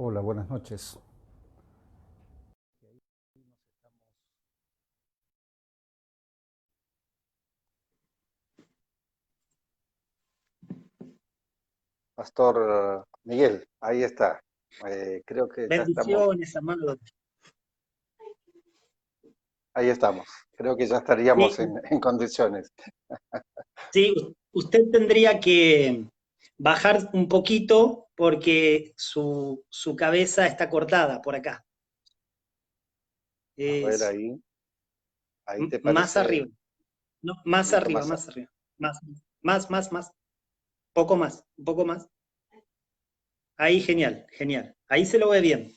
Hola, buenas noches. Pastor Miguel, ahí está. Creo que ya estamos, Bendiciones, amado. ahí estamos. Creo que ya estaríamos Sí, en condiciones. sí, usted tendría que bajar un poquito porque su cabeza está cortada por acá. A ver Es ahí te más parece arriba. No, un más poquito arriba, más. más arriba. Más. Poco más, un poco más. Ahí, genial, genial. Ahí se lo ve bien.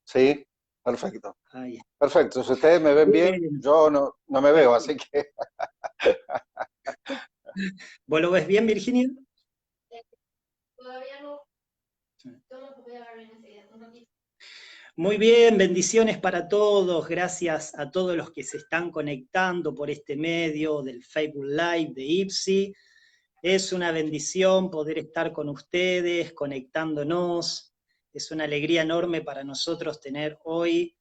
Sí, perfecto. Ahí. Perfecto. Si ustedes me ven bien, Bien, yo no me veo, así perfecto. que ¿Vos lo ves bien, Virginia? Sí. Muy bien, bendiciones para todos, gracias a todos los que se están conectando por este medio del Facebook Live de IPSI. Es una bendición poder estar con ustedes, conectándonos. Es una alegría enorme para nosotros tener hoy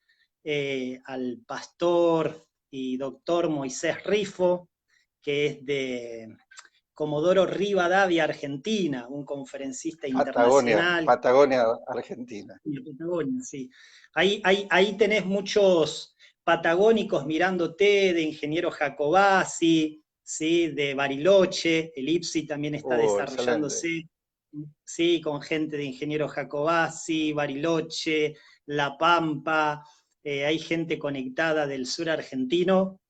al pastor y doctor Moisés Rifo, que es de Comodoro Rivadavia, Argentina, un conferencista internacional. Patagonia, Argentina. De Patagonia, sí. Ahí tenés muchos patagónicos mirándote, de ingeniero Jacobasi, ¿sí? De Bariloche, el IPSI también está Excelente. desarrollándose, ¿sí? Con gente de ingeniero Jacobasi, Bariloche, La Pampa, hay gente conectada del sur argentino.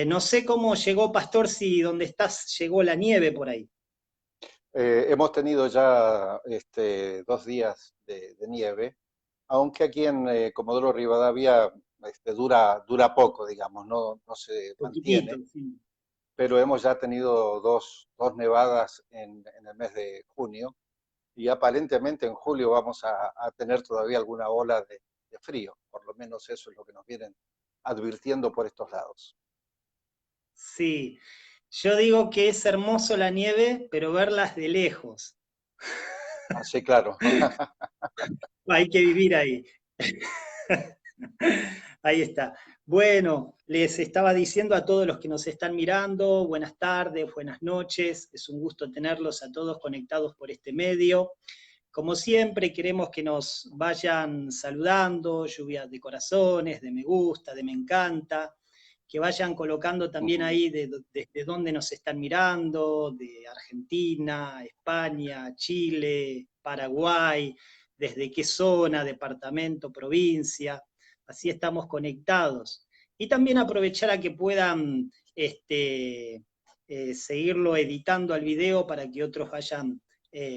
No sé cómo llegó, Pastor, si donde estás llegó la nieve por ahí. Hemos tenido ya 2 días de nieve, aunque aquí en Comodoro Rivadavia dura poco, digamos, no se Poquitito, mantiene, sí. pero hemos ya tenido dos nevadas en el mes de junio y aparentemente en julio vamos a tener todavía alguna ola de frío, por lo menos eso es lo que nos vienen advirtiendo por estos lados. Sí, yo digo que es hermoso la nieve, pero verlas de lejos. Así, claro. Hay que vivir ahí. Ahí está. Bueno, les estaba diciendo a todos los que nos están mirando, buenas tardes, buenas noches. Es un gusto tenerlos a todos conectados por este medio. Como siempre, queremos que nos vayan saludando, lluvias de corazones, de me gusta, de me encanta, que vayan colocando también Ujú. ahí desde dónde nos están mirando, de Argentina, España, Chile, Paraguay, desde qué zona, departamento, provincia, así estamos conectados. Y también aprovechar a que puedan seguirlo editando al video para que otros vayan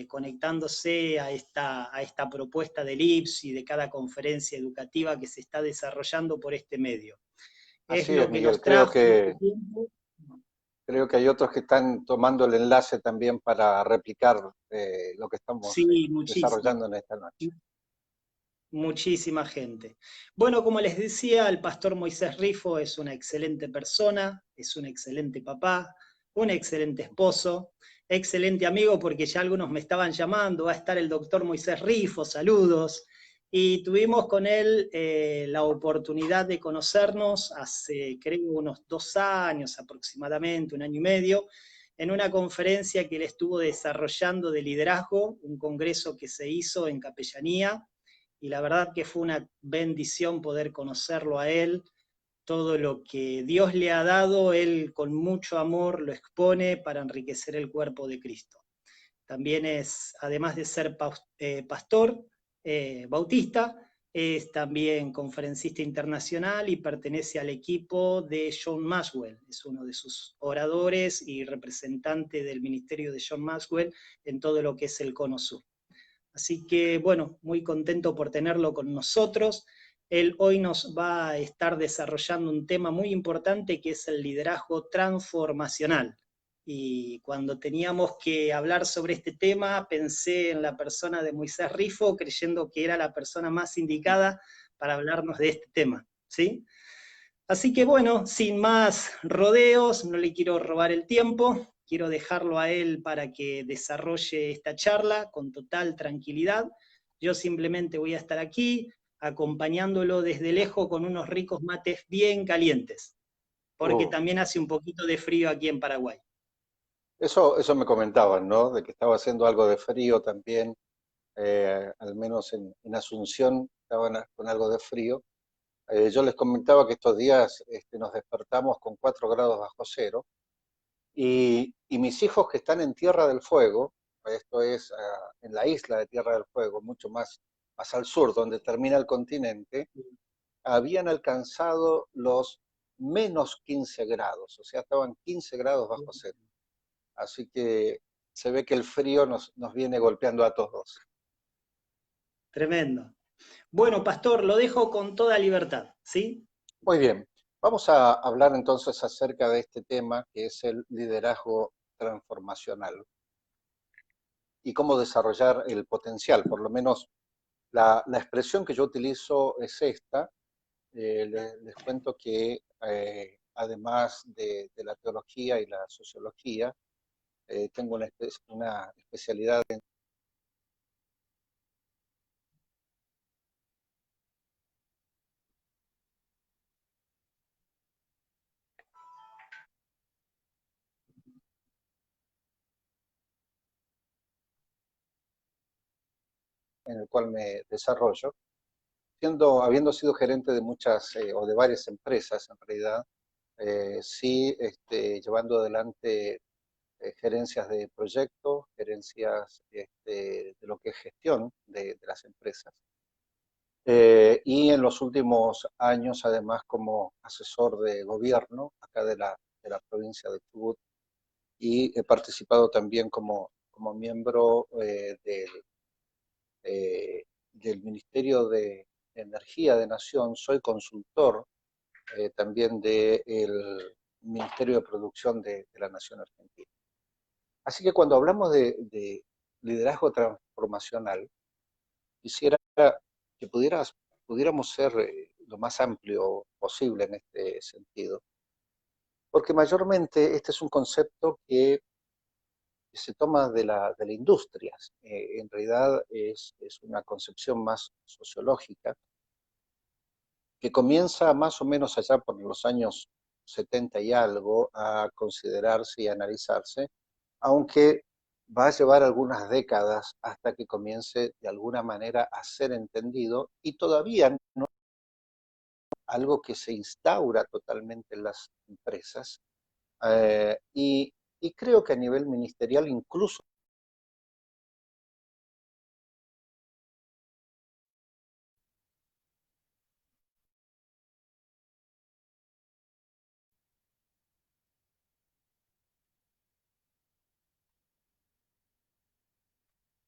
conectándose a esta propuesta del IPS y de cada conferencia educativa que se está desarrollando por este medio. Es Así es, lo que Miguel. nos trajo este tiempo. Creo que hay otros que están tomando el enlace también para replicar lo que estamos Sí, muchísimo. desarrollando en esta noche. Muchísima gente. Bueno, como les decía, el pastor Moisés Rifo es una excelente persona, es un excelente papá, un excelente esposo, excelente amigo, porque ya algunos me estaban llamando, va a estar el doctor Moisés Rifo, saludos. Y tuvimos con él la oportunidad de conocernos hace, creo, unos 2 años aproximadamente, 1 año y medio, en una conferencia que él estuvo desarrollando de liderazgo, un congreso que se hizo en Capellanía, y la verdad que fue una bendición poder conocerlo a él, todo lo que Dios le ha dado, él con mucho amor lo expone para enriquecer el cuerpo de Cristo. También es, además de ser pastor bautista, es también conferencista internacional y pertenece al equipo de John Maxwell, es uno de sus oradores y representante del ministerio de John Maxwell en todo lo que es el Cono Sur. Así que, bueno, muy contento por tenerlo con nosotros. Él hoy nos va a estar desarrollando un tema muy importante que es el liderazgo transformacional. y cuando teníamos que hablar sobre este tema pensé en la persona de Moisés Rifo, creyendo que era la persona más indicada para hablarnos de este tema, ¿sí? Así que bueno, sin más rodeos, no le quiero robar el tiempo, quiero dejarlo a él para que desarrolle esta charla con total tranquilidad. Yo simplemente voy a estar aquí acompañándolo desde lejos con unos ricos mates bien calientes, porque Uh, también hace un poquito de frío aquí en Paraguay. eso me comentaban, ¿no? De que estaba haciendo algo de frío también, al menos en Asunción estaban con algo de frío. Yo les comentaba que estos días nos despertamos con 4 grados bajo cero y mis hijos que están en Tierra del Fuego, esto es en la isla de Tierra del Fuego, mucho más al sur, donde termina el continente, habían alcanzado los -15 grados, o sea, estaban 15 grados bajo cero. Así que se ve que el frío nos viene golpeando a todos. Tremendo. Bueno, pastor, lo dejo con toda libertad, ¿sí? Muy bien, vamos a hablar entonces acerca de este tema que es el liderazgo transformacional y cómo desarrollar el potencial. Por lo menos la expresión que yo utilizo es esta. Les cuento que además de la teología y la sociología, tengo una especialidad en el cual me desarrollo, habiendo sido gerente de muchas o de varias empresas en realidad, sí llevando adelante gerencias de proyectos, gerencias de lo que es gestión de las empresas. Y en los últimos años, además, como asesor de gobierno acá de la provincia de Chubut, y he participado también como miembro del Ministerio de Energía de Nación. Soy consultor también del Ministerio de Producción de la Nación Argentina. Así que cuando hablamos de liderazgo transformacional, quisiera que pudiéramos ser lo más amplio posible en este sentido, porque mayormente este es un concepto que se toma de la industria. En realidad es una concepción más sociológica que comienza más o menos allá por los años 70 y algo a considerarse y analizarse, aunque va a llevar algunas décadas hasta que comience de alguna manera a ser entendido y todavía no algo que se instaura totalmente en las empresas. Y creo que a nivel ministerial incluso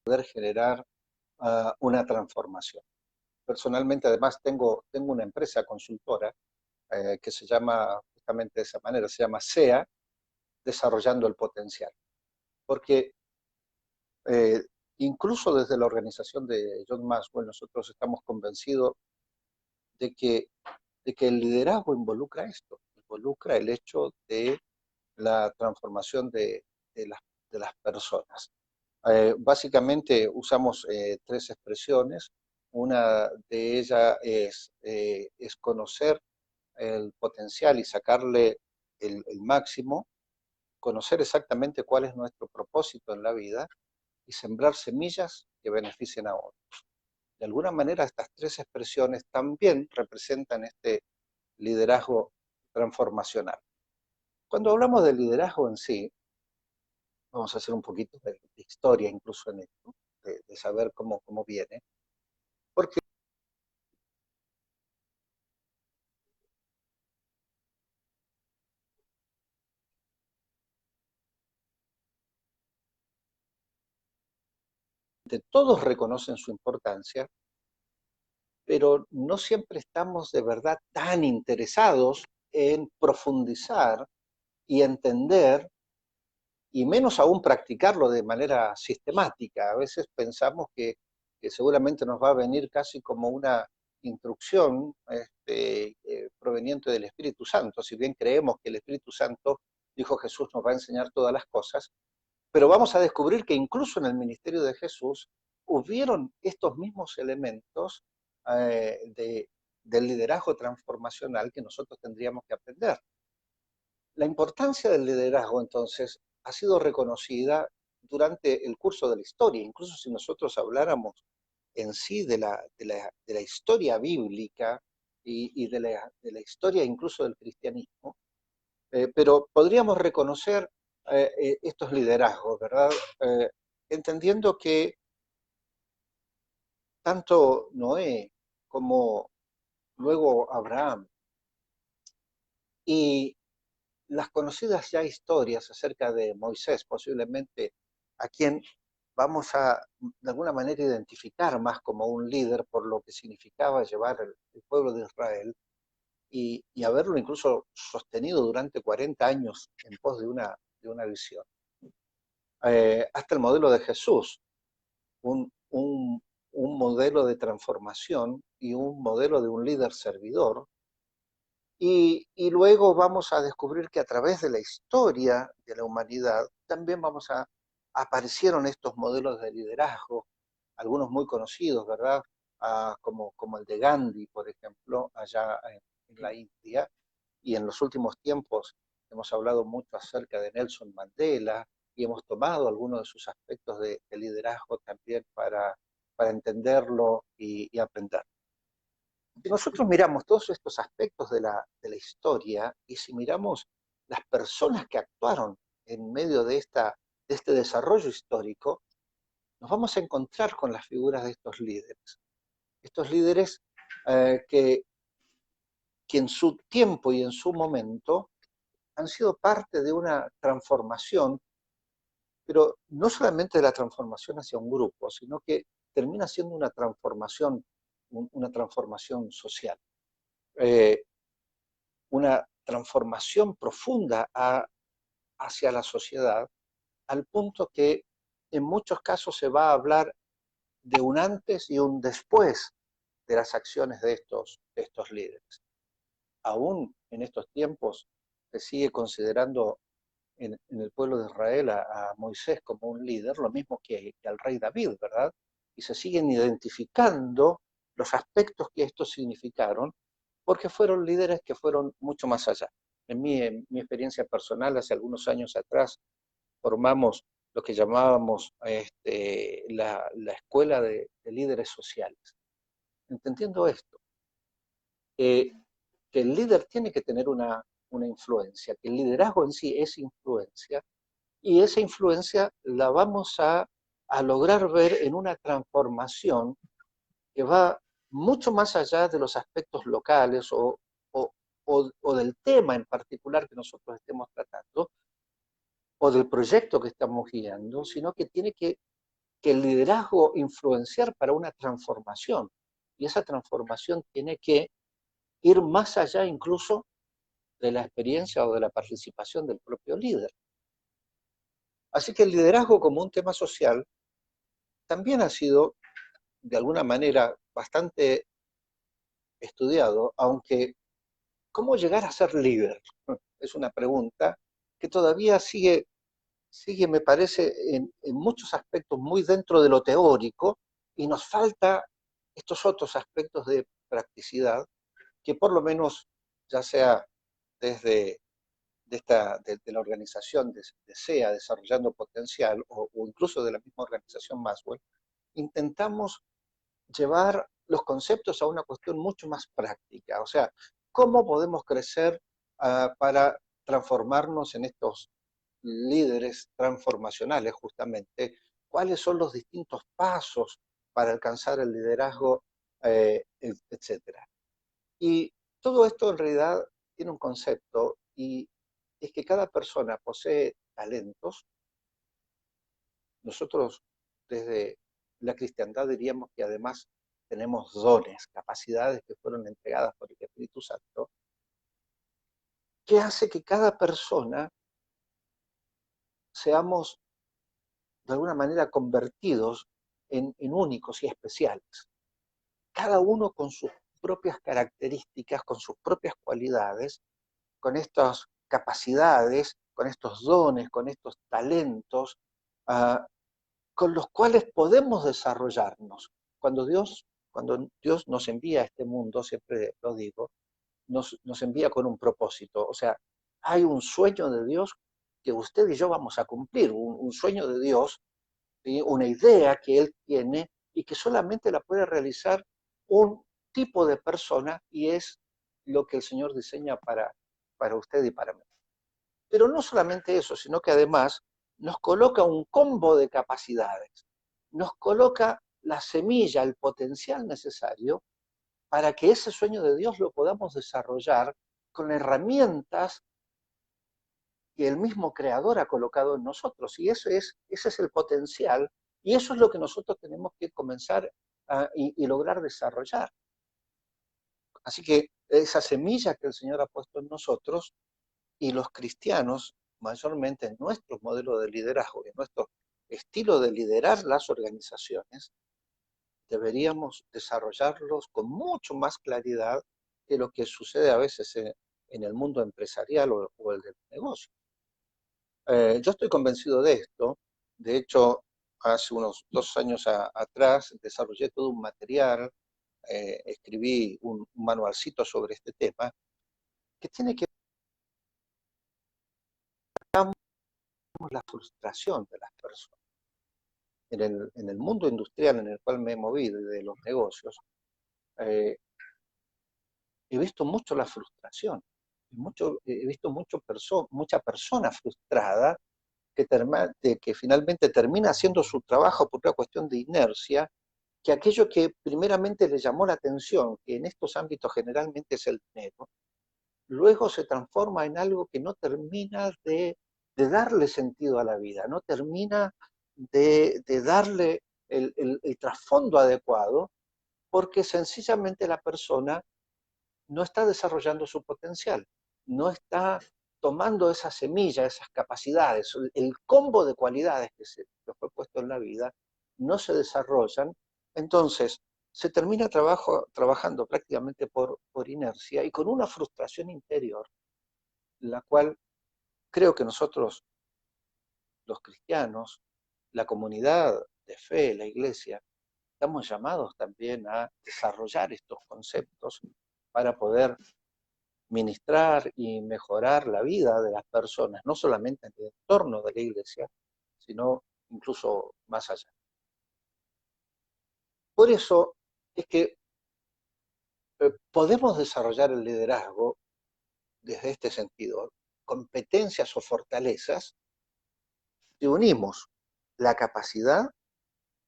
poder generar una transformación. Personalmente, además, tengo una empresa consultora que se llama justamente de esa manera, se llama SEA, Desarrollando el Potencial. Porque eh, incluso desde la organización de John Maxwell, nosotros estamos convencidos de que, de que el liderazgo involucra esto, involucra el hecho de la transformación de las, de las personas. Básicamente usamos 3 expresiones. Una de ellas es conocer el potencial y sacarle el máximo, conocer exactamente cuál es nuestro propósito en la vida y sembrar semillas que beneficien a otros. De alguna manera estas 3 expresiones también representan este liderazgo transformacional. Cuando hablamos de liderazgo en sí, vamos a hacer un poquito de historia incluso en esto, de saber cómo viene, porque todos reconocen su importancia, pero no siempre estamos de verdad tan interesados en profundizar y entender y menos aún practicarlo de manera sistemática. A veces pensamos que seguramente nos va a venir casi como una instrucción proveniente del Espíritu Santo, si bien creemos que el Espíritu Santo, dijo Jesús, nos va a enseñar todas las cosas, pero vamos a descubrir que incluso en el ministerio de Jesús hubieron estos mismos elementos del liderazgo transformacional que nosotros tendríamos que aprender. La importancia del liderazgo, entonces, ha sido reconocida durante el curso de la historia. Incluso si nosotros habláramos en sí de la historia bíblica y de la historia incluso del cristianismo, pero podríamos reconocer estos liderazgos, ¿verdad? Entendiendo que tanto Noé como luego Abraham y las conocidas ya historias acerca de Moisés, posiblemente a quien vamos a de alguna manera identificar más como un líder por lo que significaba llevar el pueblo de Israel y haberlo incluso sostenido durante 40 años en pos de una visión. Hasta el modelo de Jesús, un, un, un modelo de transformación y un modelo de un líder servidor. Y luego vamos a descubrir que a través de la historia de la humanidad también aparecieron estos modelos de liderazgo, algunos muy conocidos, ¿verdad? Como el de Gandhi, por ejemplo, allá en la India, y en los últimos tiempos hemos hablado mucho acerca de Nelson Mandela y hemos tomado algunos de sus aspectos de liderazgo también para entenderlo y aprender. Si nosotros miramos todos estos aspectos de la historia y si miramos las personas que actuaron en medio de este desarrollo histórico, nos vamos a encontrar con las figuras de estos líderes. Estos líderes que en su tiempo y en su momento han sido parte de una transformación, pero no solamente de la transformación hacia un grupo, sino que termina siendo una transformación social. Una transformación profunda hacia la sociedad, al punto que en muchos casos se va a hablar de un antes y un después de las acciones de estos líderes. Aún en estos tiempos se sigue considerando en el pueblo de Israel a Moisés como un líder, lo mismo que al rey David, ¿verdad? Y se siguen identificando los aspectos que estos significaron, porque fueron líderes que fueron mucho más allá. En mi experiencia personal, hace algunos años atrás, formamos lo que llamábamos la escuela de líderes sociales. Entendiendo esto, que el líder tiene que tener una influencia, que el liderazgo en sí es influencia, y esa influencia la vamos a lograr ver en una transformación que va mucho más allá de los aspectos locales o del tema en particular que nosotros estemos tratando, o del proyecto que estamos guiando, sino que tiene que el liderazgo influenciar para una transformación. Y esa transformación tiene que ir más allá incluso de la experiencia o de la participación del propio líder. Así que el liderazgo como un tema social también ha sido, de alguna manera, bastante estudiado, aunque ¿cómo llegar a ser líder? Es una pregunta que todavía sigue me parece, en muchos aspectos muy dentro de lo teórico, y nos falta estos otros aspectos de practicidad que por lo menos, ya sea desde de la organización de SEA, Desarrollando Potencial, o incluso de la misma organización Maxwell, intentamos llevar los conceptos a una cuestión mucho más práctica. O sea, ¿cómo podemos crecer para transformarnos en estos líderes transformacionales justamente? ¿Cuáles son los distintos pasos para alcanzar el liderazgo, etcétera? Y todo esto en realidad tiene un concepto, y es que cada persona posee talentos. Nosotros desde la cristiandad diríamos que además tenemos dones, capacidades que fueron entregadas por el Espíritu Santo, que hace que cada persona seamos de alguna manera convertidos en únicos y especiales, cada uno con sus propias características, con sus propias cualidades, con estas capacidades, con estos dones, con estos talentos, con los cuales podemos desarrollarnos. Cuando Dios nos envía a este mundo, siempre lo digo, nos envía con un propósito. O sea, hay un sueño de Dios que usted y yo vamos a cumplir, un sueño de Dios, ¿sí? Una idea que Él tiene y que solamente la puede realizar un tipo de persona, y es lo que el Señor diseña para usted y para mí. Pero no solamente eso, sino que además nos coloca un combo de capacidades, nos coloca la semilla, el potencial necesario para que ese sueño de Dios lo podamos desarrollar con herramientas que el mismo Creador ha colocado en nosotros. Y ese es el potencial, y eso es lo que nosotros tenemos que comenzar y lograr desarrollar. Así que esa semilla que el Señor ha puesto en nosotros, y los cristianos, mayormente en nuestro modelo de liderazgo, en nuestro estilo de liderar las organizaciones, deberíamos desarrollarlos con mucho más claridad que lo que sucede a veces en el mundo empresarial o el del negocio. Yo estoy convencido de esto. De hecho, hace unos 2 años atrás desarrollé todo un material, escribí un manualcito sobre este tema, que tiene que ver con la frustración de las personas. En el mundo industrial en el cual me he movido y de los negocios, he visto mucho la frustración, he visto mucha persona frustrada que finalmente termina haciendo su trabajo por una cuestión de inercia, que aquello que primeramente le llamó la atención, que en estos ámbitos generalmente es el dinero, luego se transforma en algo que no termina de darle sentido a la vida, no termina de darle el trasfondo adecuado, porque sencillamente la persona no está desarrollando su potencial, no está tomando esa semilla, esas capacidades, el combo de cualidades que fue puesto en la vida, no se desarrollan. Entonces se termina trabajando prácticamente por inercia y con una frustración interior, la cual creo que nosotros, los cristianos, la comunidad de fe, la iglesia, estamos llamados también a desarrollar estos conceptos para poder ministrar y mejorar la vida de las personas, no solamente en el entorno de la iglesia, sino incluso más allá. Por eso es que podemos desarrollar el liderazgo desde este sentido, competencias o fortalezas, si unimos la capacidad,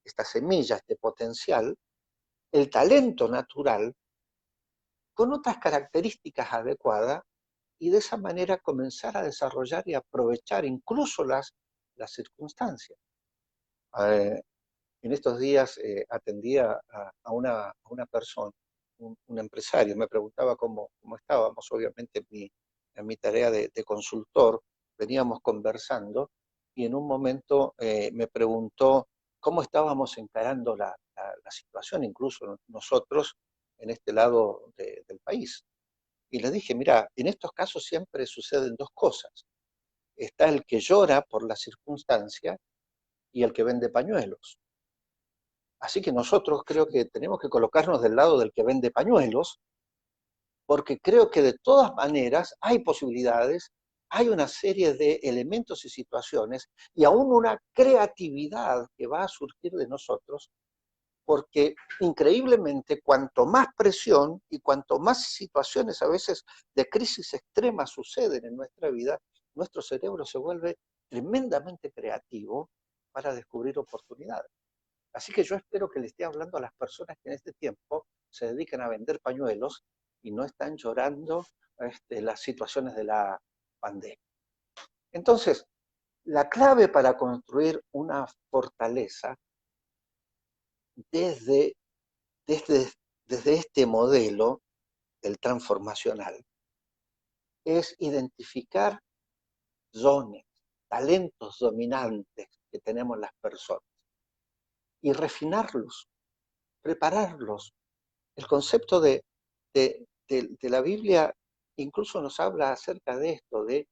esta semilla, este potencial, el talento natural, con otras características adecuadas, y de esa manera comenzar a desarrollar y aprovechar incluso las circunstancias. En estos días atendía a una persona, un empresario, me preguntaba cómo estábamos. Obviamente en mi tarea de consultor veníamos conversando, y en un momento me preguntó cómo estábamos encarando la situación, incluso nosotros en este lado del país. Y le dije, mira, en estos casos siempre suceden dos cosas. Está el que llora por la circunstancia y el que vende pañuelos. Así que nosotros creo que tenemos que colocarnos del lado del que vende pañuelos, porque creo que de todas maneras hay posibilidades, hay una serie de elementos y situaciones, y aún una creatividad que va a surgir de nosotros, porque increíblemente cuanto más presión y cuanto más situaciones a veces de crisis extrema suceden en nuestra vida, nuestro cerebro se vuelve tremendamente creativo para descubrir oportunidades. Así que yo espero que le esté hablando a las personas que en este tiempo se dedican a vender pañuelos y no están llorando las situaciones de la pandemia. Entonces, la clave para construir una fortaleza desde, desde, desde este modelo del transformacional es identificar dones, talentos dominantes que tenemos las personas y refinarlos, prepararlos. El concepto de la Biblia incluso nos habla acerca de esto, de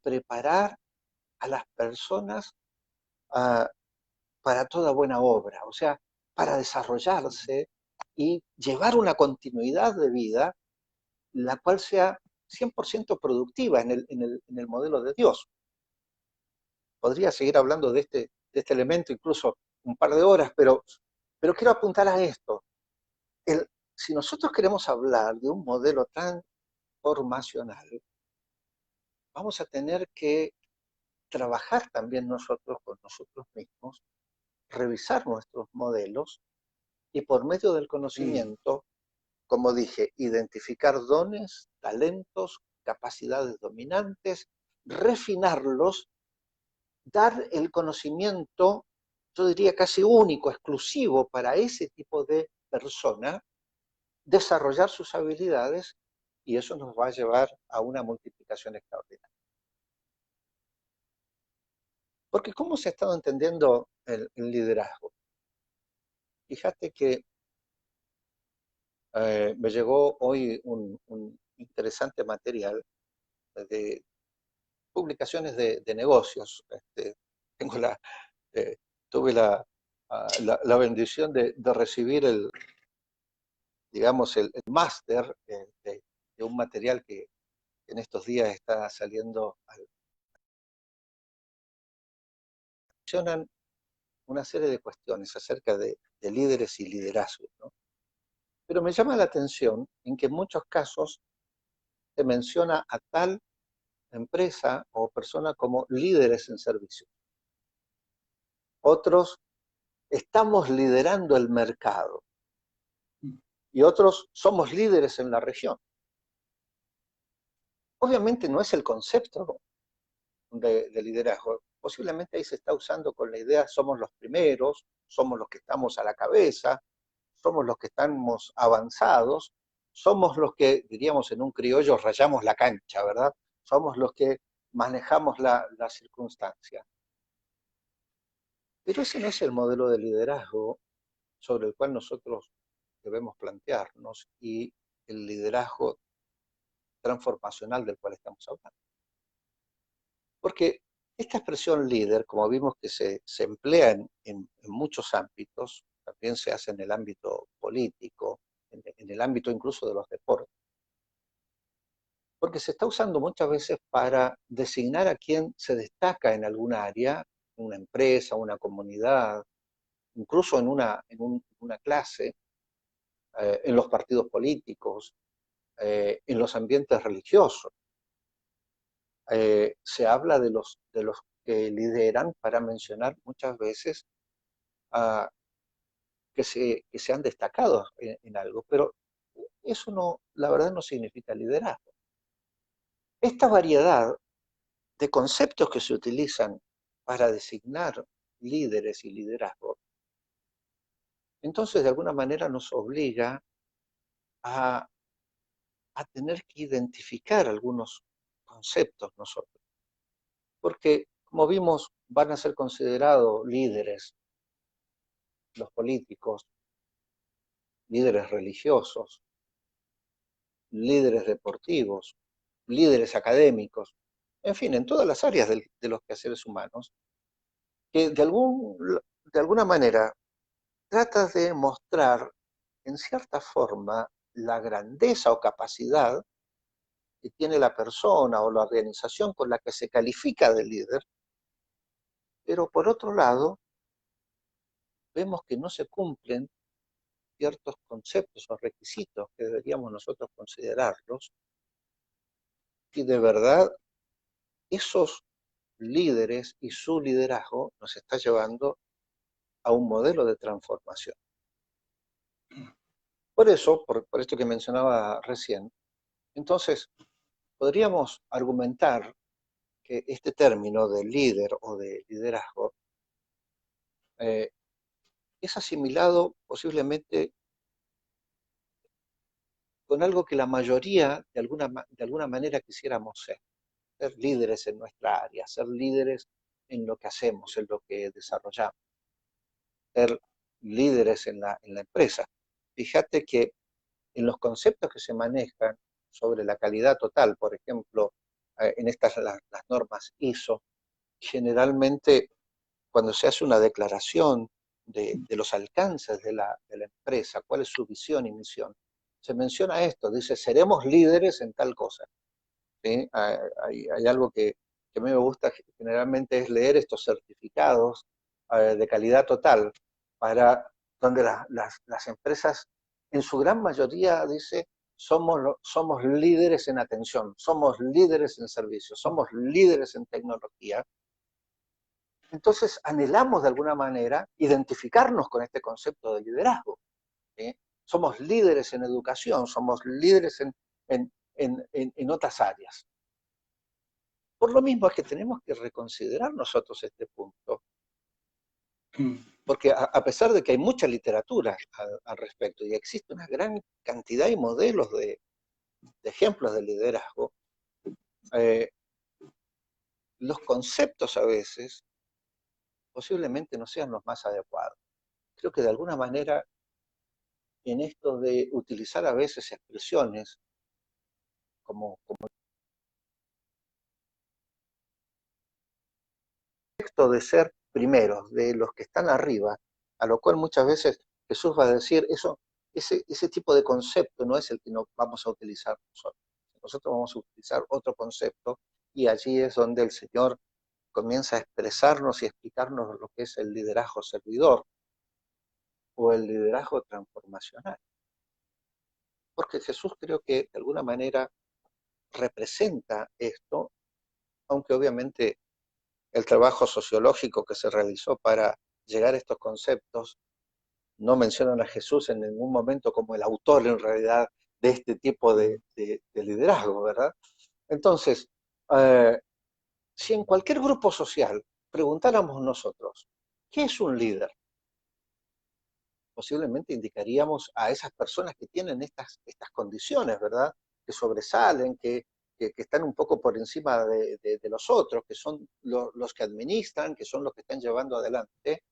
preparar a las personas para toda buena obra, o sea, para desarrollarse y llevar una continuidad de vida, la cual sea 100% productiva en el modelo de Dios. Podría seguir hablando de este elemento incluso un par de horas, pero quiero apuntar a esto. Si nosotros queremos hablar de un modelo transformacional, vamos a tener que trabajar también nosotros con nosotros mismos, revisar nuestros modelos y por medio del conocimiento, como dije, identificar dones, talentos, capacidades dominantes, refinarlos, dar el conocimiento, yo diría casi único, exclusivo para ese tipo de persona, desarrollar sus habilidades y eso nos va a llevar a una multiplicación extraordinaria. Porque ¿cómo se ha estado entendiendo el liderazgo? Fíjate que me llegó hoy un interesante material de publicaciones de negocios. Tengo eh, tuve la bendición de recibir digamos, el máster de un material que en estos días está saliendo. Mencionan una serie de cuestiones acerca de líderes y liderazgo, ¿no? Pero me llama la atención en que en muchos casos se menciona a tal empresa o persona como líderes en servicio. Otros, estamos liderando el mercado. Y otros, somos líderes en la región. Obviamente no es el concepto de liderazgo. Posiblemente ahí se está usando con la idea, somos los primeros, somos los que estamos a la cabeza, somos los que estamos avanzados, somos los que, diríamos en un criollo, rayamos la cancha, ¿verdad? Somos los que manejamos la circunstancia. Pero ese no es el modelo de liderazgo sobre el cual nosotros debemos plantearnos y el liderazgo transformacional del cual estamos hablando. Porque esta expresión líder, como vimos que se emplea en muchos ámbitos, también se hace en el ámbito político, en el ámbito incluso de los deportes, porque se está usando muchas veces para designar a quien se destaca en alguna área, una empresa, una comunidad, incluso en una clase, en los partidos políticos, en los ambientes religiosos. Se habla de los que lideran para mencionar muchas veces que se han destacado en algo, pero eso no, la verdad no significa liderazgo. Esta variedad de conceptos que se utilizan para designar líderes y liderazgo, entonces de alguna manera nos obliga a tener que identificar algunos conceptos nosotros, porque como vimos van a ser considerados líderes los políticos, líderes religiosos, líderes deportivos, líderes académicos, en fin, en todas las áreas de los quehaceres humanos, que de alguna manera trata de mostrar en cierta forma la grandeza o capacidad que tiene la persona o la organización con la que se califica de líder, pero por otro lado vemos que no se cumplen ciertos conceptos o requisitos que deberíamos nosotros considerarlos, y de verdad esos líderes y su liderazgo nos está llevando a un modelo de transformación. Por eso, por esto que mencionaba recién, entonces podríamos argumentar que este término de líder o de liderazgo es asimilado posiblemente con algo que la mayoría de alguna manera quisiéramos ser. ser líderes en nuestra área, ser líderes en lo que hacemos, en lo que desarrollamos, ser líderes en la empresa. Fíjate que en los conceptos que se manejan sobre la calidad total, por ejemplo, en estas las normas ISO, generalmente cuando se hace una declaración de los alcances de la empresa, cuál es su visión y misión, se menciona esto, dice, seremos líderes en tal cosa. ¿Sí? Hay algo que a mí me gusta generalmente es leer estos certificados de calidad total, para donde las empresas, en su gran mayoría, dice, somos líderes en atención, somos líderes en servicios, somos líderes en tecnología. Entonces anhelamos de alguna manera identificarnos con este concepto de liderazgo. ¿Sí? Somos líderes en educación, somos líderes en otras áreas. Por lo mismo es que tenemos que reconsiderar nosotros este punto, porque a pesar de que hay mucha literatura al respecto y existe una gran cantidad y modelos de ejemplos de liderazgo, los conceptos a veces posiblemente no sean los más adecuados. Creo que de alguna manera en esto de utilizar a veces expresiones como esto de ser primeros, de los que están arriba, a lo cual muchas veces Jesús va a decir, ese tipo de concepto no es el que no vamos a utilizar nosotros. Nosotros vamos a utilizar otro concepto y allí es donde el Señor comienza a expresarnos y explicarnos lo que es el liderazgo servidor o el liderazgo transformacional. Porque Jesús creo que de alguna manera representa esto, aunque obviamente el trabajo sociológico que se realizó para llegar a estos conceptos no mencionan a Jesús en ningún momento como el autor en realidad de este tipo de liderazgo, ¿verdad? Entonces, si en cualquier grupo social preguntáramos nosotros, ¿qué es un líder? Posiblemente indicaríamos a esas personas que tienen estas condiciones, ¿verdad? Que sobresalen, que están un poco por encima de los otros, que son los que administran, que son los que están llevando adelante.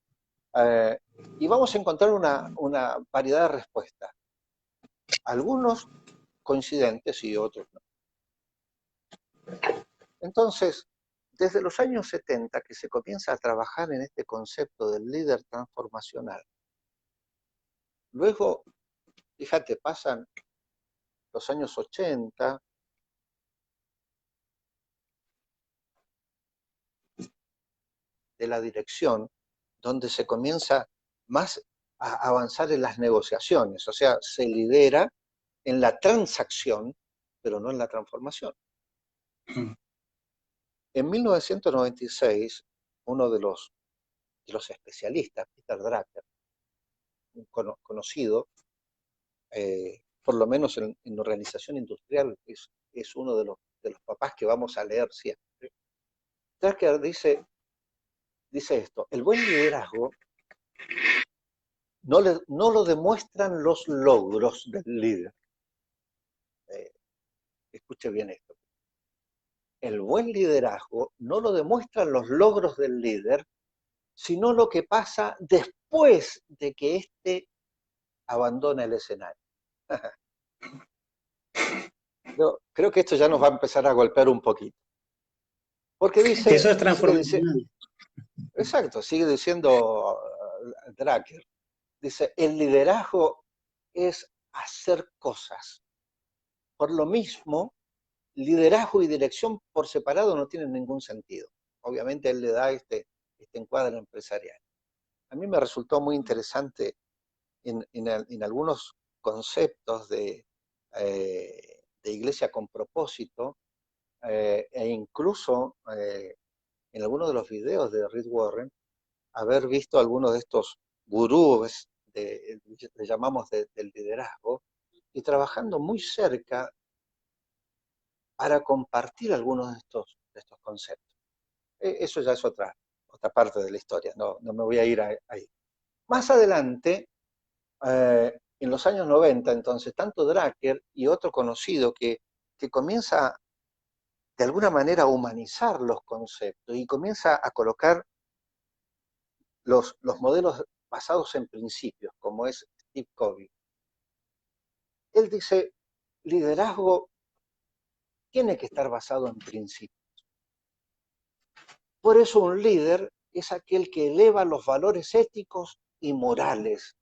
Y vamos a encontrar una variedad de respuestas. Algunos coincidentes y otros no. Entonces, desde los años 70 que se comienza a trabajar en este concepto del líder transformacional, luego, fíjate, pasan los años 80, de la dirección, donde se comienza más a avanzar en las negociaciones, o sea, se lidera en la transacción, pero no en la transformación. En 1996, uno de los especialistas, Peter Drucker, conocido, por lo menos en organización industrial, es uno de los papás que vamos a leer siempre. Drucker dice esto: el buen liderazgo no lo demuestran los logros del líder. Escuche bien esto. El buen liderazgo no lo demuestran los logros del líder, sino lo que pasa después de que éste abandona el escenario. Creo que esto ya nos va a empezar a golpear un poquito. Porque dice... Eso es transformacional. Exacto, sigue diciendo Drucker. Dice, el liderazgo es hacer cosas. Por lo mismo, liderazgo y dirección por separado no tienen ningún sentido. Obviamente él le da este encuadre empresarial. A mí me resultó muy interesante en algunos conceptos de iglesia con propósito, e incluso en algunos de los videos de Rick Warren, haber visto algunos de estos gurúes, le llamamos del liderazgo, y trabajando muy cerca para compartir algunos de estos conceptos. Eso ya es otra parte de la historia, no me voy a ir ahí. Más adelante, en los años 90, entonces, tanto Drucker y otro conocido que comienza de alguna manera a humanizar los conceptos y comienza a colocar los modelos basados en principios, como es Steve Covey. Él dice, liderazgo tiene que estar basado en principios. Por eso un líder es aquel que eleva los valores éticos y morales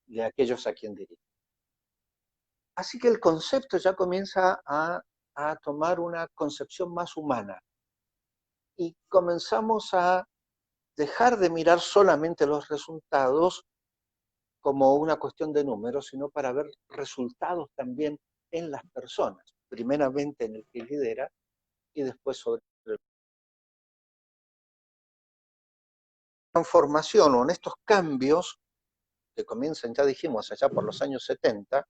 de aquellos a quien dirige. Así que el concepto ya comienza a tomar una concepción más humana y comenzamos a dejar de mirar solamente los resultados como una cuestión de números, sino para ver resultados también en las personas, primeramente en el que lidera y después sobre la transformación o en estos cambios que comienzan, ya dijimos, allá por los años 70,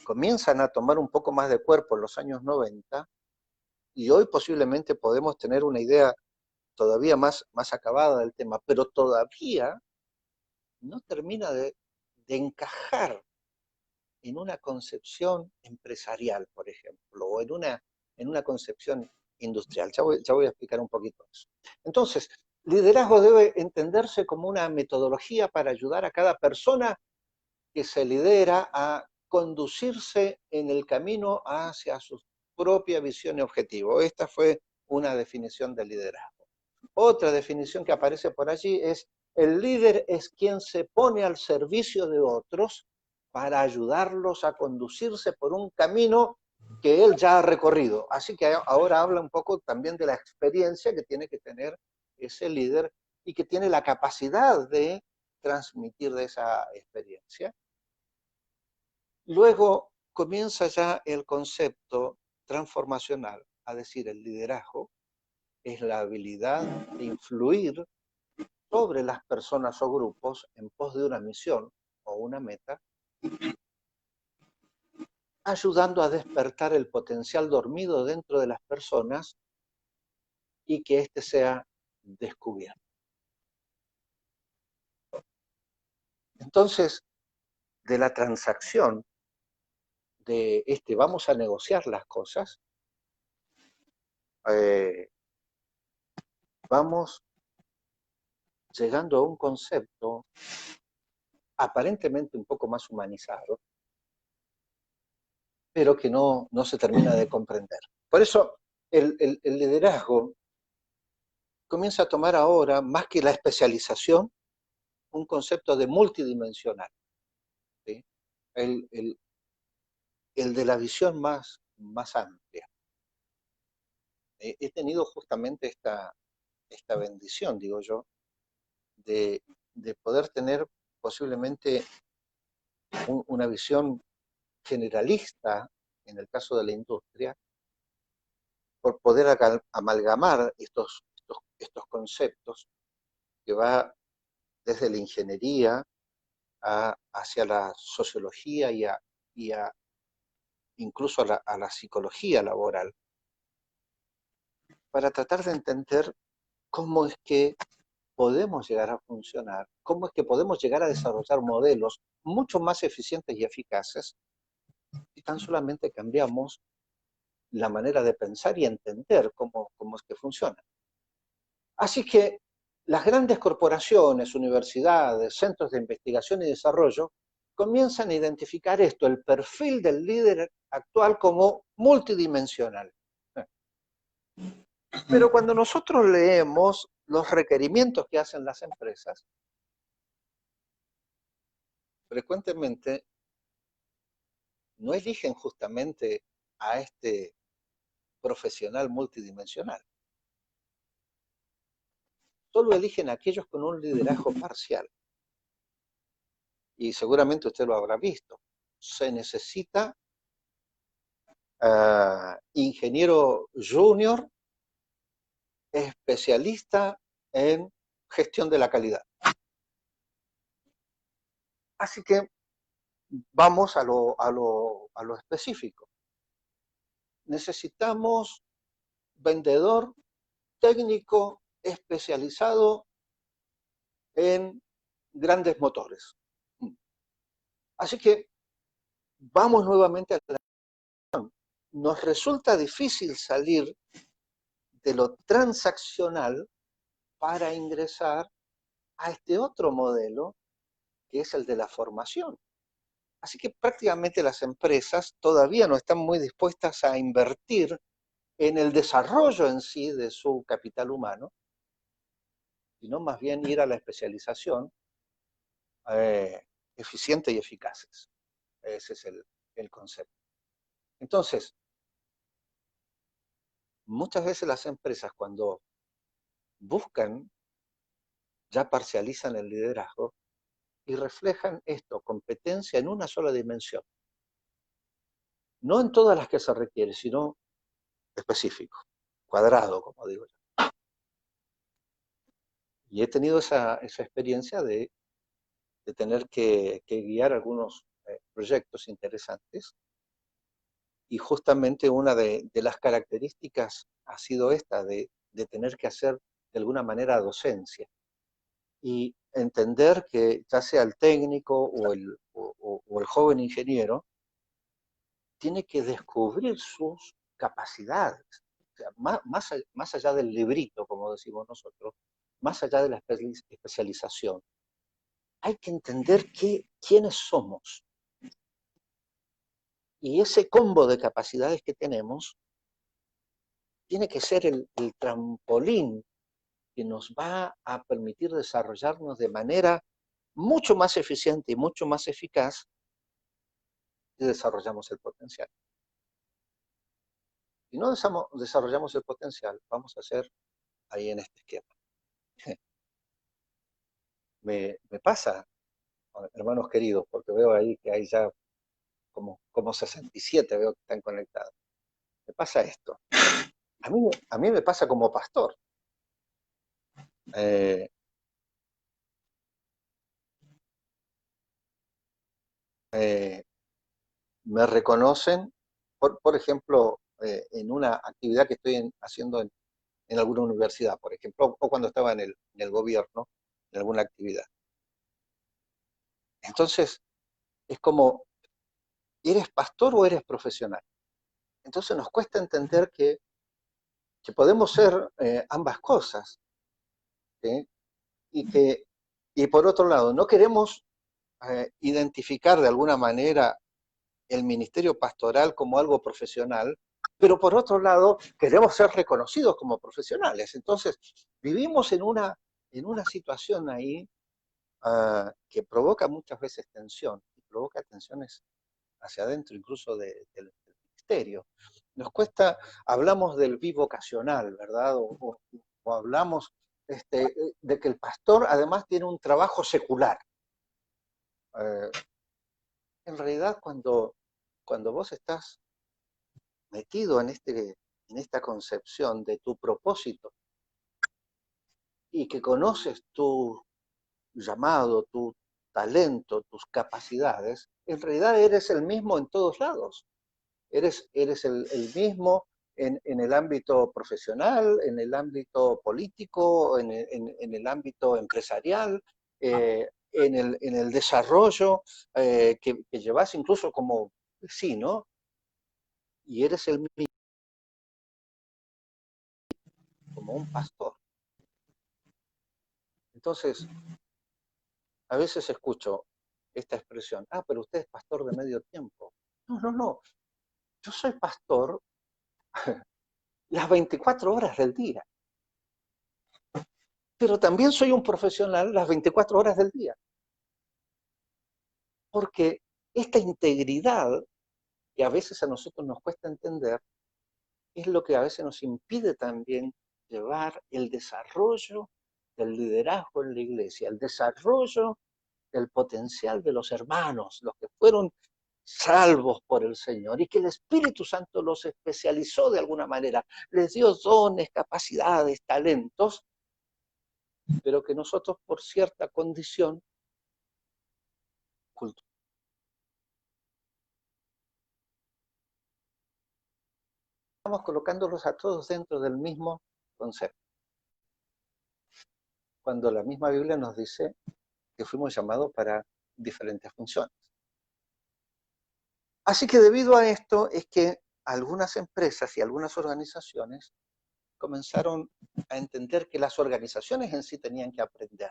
comienzan a tomar un poco más de cuerpo en los años 90 y hoy posiblemente podemos tener una idea todavía más acabada del tema, pero todavía no termina de encajar en una concepción empresarial, por ejemplo, o en una concepción industrial. Ya voy a explicar un poquito eso. Entonces, liderazgo debe entenderse como una metodología para ayudar a cada persona que se lidera a conducirse en el camino hacia su propia visión y objetivo. Esta fue una definición de liderazgo. Otra definición que aparece por allí es: el líder es quien se pone al servicio de otros para ayudarlos a conducirse por un camino que él ya ha recorrido. Así que ahora habla un poco también de la experiencia que tiene que tener ese líder y que tiene la capacidad de transmitir de esa experiencia. Luego comienza ya el concepto transformacional, a decir, el liderazgo es la habilidad de influir sobre las personas o grupos en pos de una misión o una meta, ayudando a despertar el potencial dormido dentro de las personas y que éste sea descubierto. Entonces, de la transacción de vamos a negociar las cosas, vamos llegando a un concepto aparentemente un poco más humanizado, pero que no se termina de comprender. Por eso el liderazgo comienza a tomar ahora, más que la especialización, un concepto de multidimensional, ¿sí? El de la visión más amplia. He tenido justamente esta bendición, digo yo, de poder tener posiblemente una visión generalista en el caso de la industria, por poder amalgamar estos conceptos que va desde la ingeniería hacia la sociología y incluso a la psicología laboral, para tratar de entender cómo es que podemos llegar a funcionar, cómo es que podemos llegar a desarrollar modelos mucho más eficientes y eficaces si tan solamente cambiamos la manera de pensar y entender cómo es que funciona. Así que las grandes corporaciones, universidades, centros de investigación y desarrollo comienzan a identificar esto, el perfil del líder actual, como multidimensional. Pero cuando nosotros leemos los requerimientos que hacen las empresas, frecuentemente no eligen justamente a este profesional multidimensional. Solo eligen a aquellos con un liderazgo parcial. Y seguramente usted lo habrá visto. Se necesita ingeniero junior especialista en gestión de la calidad. Así que vamos a lo específico. Necesitamos vendedor técnico especializado en grandes motores. Así que vamos nuevamente a la... nos resulta difícil salir de lo transaccional para ingresar a este otro modelo, que es el de la formación. Así que prácticamente las empresas todavía no están muy dispuestas a invertir en el desarrollo en sí de su capital humano, sino más bien ir a la especialización eficiente y eficaces. Ese es el concepto. Entonces, muchas veces las empresas cuando buscan, ya parcializan el liderazgo y reflejan esto, competencia en una sola dimensión. No en todas las que se requiere, sino específico, cuadrado, como digo yo. Y he tenido esa experiencia de tener que guiar algunos proyectos interesantes. Y justamente una de las características ha sido esta, de tener que hacer de alguna manera docencia. Y entender que ya sea el técnico o el joven ingeniero, tiene que descubrir sus capacidades. O sea, más allá del librito, como decimos nosotros, más allá de la especialización, hay que entender quiénes somos. Y ese combo de capacidades que tenemos tiene que ser el trampolín que nos va a permitir desarrollarnos de manera mucho más eficiente y mucho más eficaz si desarrollamos el potencial. Si no desarrollamos el potencial, vamos a hacer ahí en este esquema. Me pasa, hermanos queridos, porque veo ahí que hay ya como 67, veo que están conectados. Me pasa esto. A mí me pasa como pastor. Eh, eh, Me reconocen, por ejemplo, en una actividad que estoy haciendo en alguna universidad, por ejemplo, o cuando estaba en el gobierno, en alguna actividad. Entonces, es como, ¿eres pastor o eres profesional? Entonces nos cuesta entender que podemos ser ambas cosas, ¿sí? Y por otro lado, no queremos identificar de alguna manera el ministerio pastoral como algo profesional, pero por otro lado queremos ser reconocidos como profesionales. Entonces, vivimos en una situación ahí que provoca muchas veces tensión, y provoca tensiones hacia adentro incluso del ministerio. Nos cuesta, hablamos del bivocacional, ¿verdad? O hablamos de que el pastor además tiene un trabajo secular. En realidad, cuando vos estás metido en esta concepción de tu propósito y que conoces tu llamado, tu talento, tus capacidades, en realidad eres el mismo en todos lados. Eres el mismo en el ámbito profesional, en el ámbito político, en el ámbito empresarial, en el desarrollo que llevas incluso como vecino, y eres el mismo como un pastor. Entonces, a veces escucho esta expresión, pero usted es pastor de medio tiempo. No, yo soy pastor las 24 horas del día, pero también soy un profesional las 24 horas del día. Porque esta integridad que a veces a nosotros nos cuesta entender es lo que a veces nos impide también llevar el desarrollo del liderazgo en la iglesia, el desarrollo del potencial de los hermanos, los que fueron salvos por el Señor y que el Espíritu Santo los especializó de alguna manera, les dio dones, capacidades, talentos, pero que nosotros por cierta condición cultural estamos colocándolos a todos dentro del mismo concepto, cuando la misma Biblia nos dice que fuimos llamados para diferentes funciones. Así que debido a esto es que algunas empresas y algunas organizaciones comenzaron a entender que las organizaciones en sí tenían que aprender.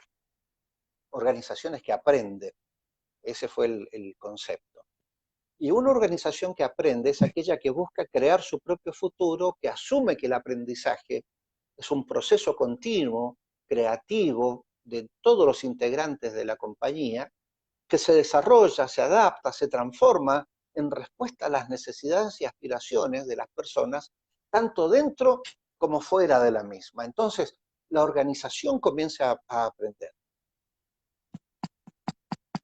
Organizaciones que aprenden. Ese fue el concepto. Y una organización que aprende es aquella que busca crear su propio futuro, que asume que el aprendizaje es un proceso continuo, creativo, de todos los integrantes de la compañía, que se desarrolla, se adapta, se transforma en respuesta a las necesidades y aspiraciones de las personas, tanto dentro como fuera de la misma. Entonces, la organización comienza a aprender.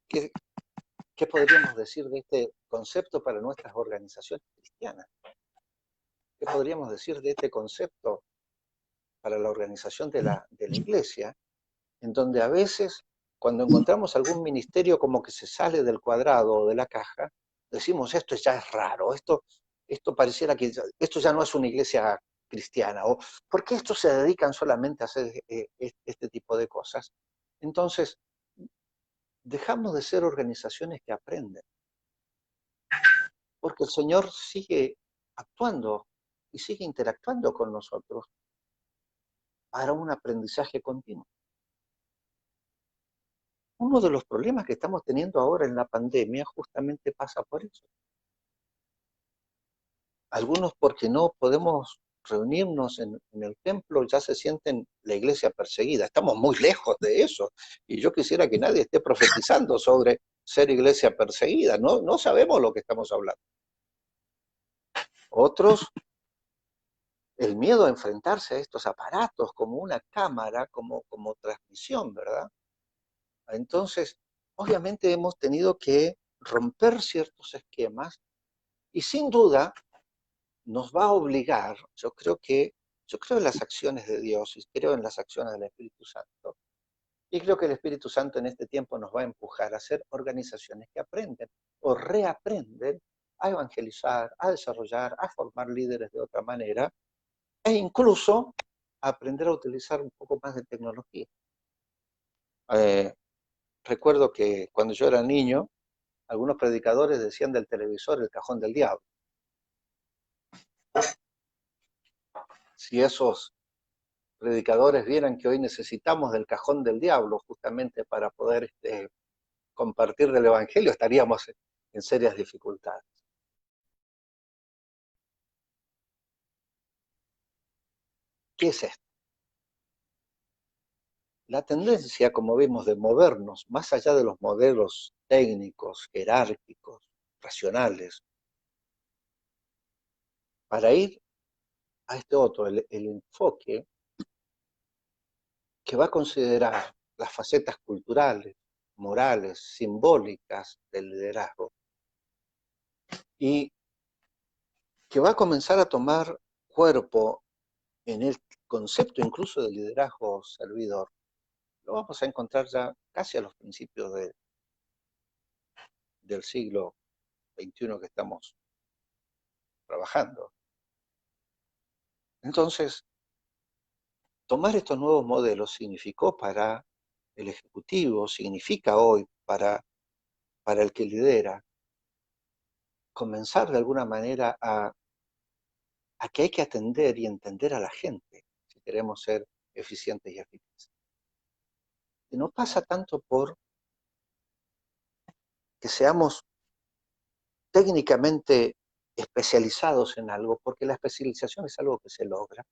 ¿Qué podríamos decir de este concepto para nuestras organizaciones cristianas? ¿Qué podríamos decir de este concepto para la organización de la iglesia, en donde a veces, cuando encontramos algún ministerio como que se sale del cuadrado o de la caja, decimos, esto ya es raro, esto pareciera que esto ya no es una iglesia cristiana, o ¿por qué estos se dedican solamente a hacer este tipo de cosas? Entonces, dejamos de ser organizaciones que aprenden, porque el Señor sigue actuando y sigue interactuando con nosotros para un aprendizaje continuo. Uno de los problemas que estamos teniendo ahora en la pandemia justamente pasa por eso. Algunos porque no podemos reunirnos en el templo ya se sienten la iglesia perseguida. Estamos muy lejos de eso. Y yo quisiera que nadie esté profetizando sobre ser iglesia perseguida. No sabemos lo que estamos hablando. Otros, el miedo a enfrentarse a estos aparatos como una cámara, como transmisión, ¿verdad? Entonces, obviamente hemos tenido que romper ciertos esquemas y sin duda nos va a obligar, yo creo en las acciones de Dios y creo en las acciones del Espíritu Santo. Y creo que el Espíritu Santo en este tiempo nos va a empujar a ser organizaciones que aprenden o reaprenden a evangelizar, a desarrollar, a formar líderes de otra manera e incluso a aprender a utilizar un poco más de tecnología. Recuerdo que cuando yo era niño, algunos predicadores decían del televisor el cajón del diablo. Si esos predicadores vieran que hoy necesitamos del cajón del diablo justamente para poder compartir del Evangelio, estaríamos en serias dificultades. ¿Qué es esto? La tendencia, como vimos, de movernos más allá de los modelos técnicos, jerárquicos, racionales, para ir a este otro, el enfoque que va a considerar las facetas culturales, morales, simbólicas del liderazgo, y que va a comenzar a tomar cuerpo en el concepto incluso de liderazgo servidor, lo vamos a encontrar ya casi a los principios del siglo XXI que estamos trabajando. Entonces, tomar estos nuevos modelos significó para el ejecutivo, significa hoy para el que lidera, comenzar de alguna manera a que hay que atender y entender a la gente si queremos ser eficientes y eficaces. Y no pasa tanto por que seamos técnicamente especializados en algo, porque la especialización es algo que se logra,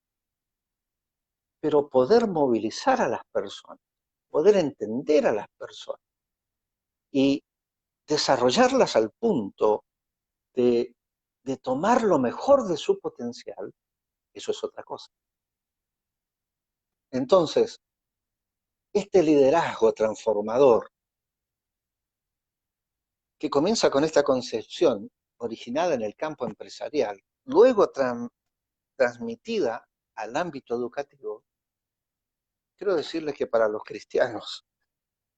pero poder movilizar a las personas, poder entender a las personas y desarrollarlas al punto de tomar lo mejor de su potencial, eso es otra cosa. Entonces, este liderazgo transformador que comienza con esta concepción originada en el campo empresarial, luego transmitida al ámbito educativo, quiero decirles que para los cristianos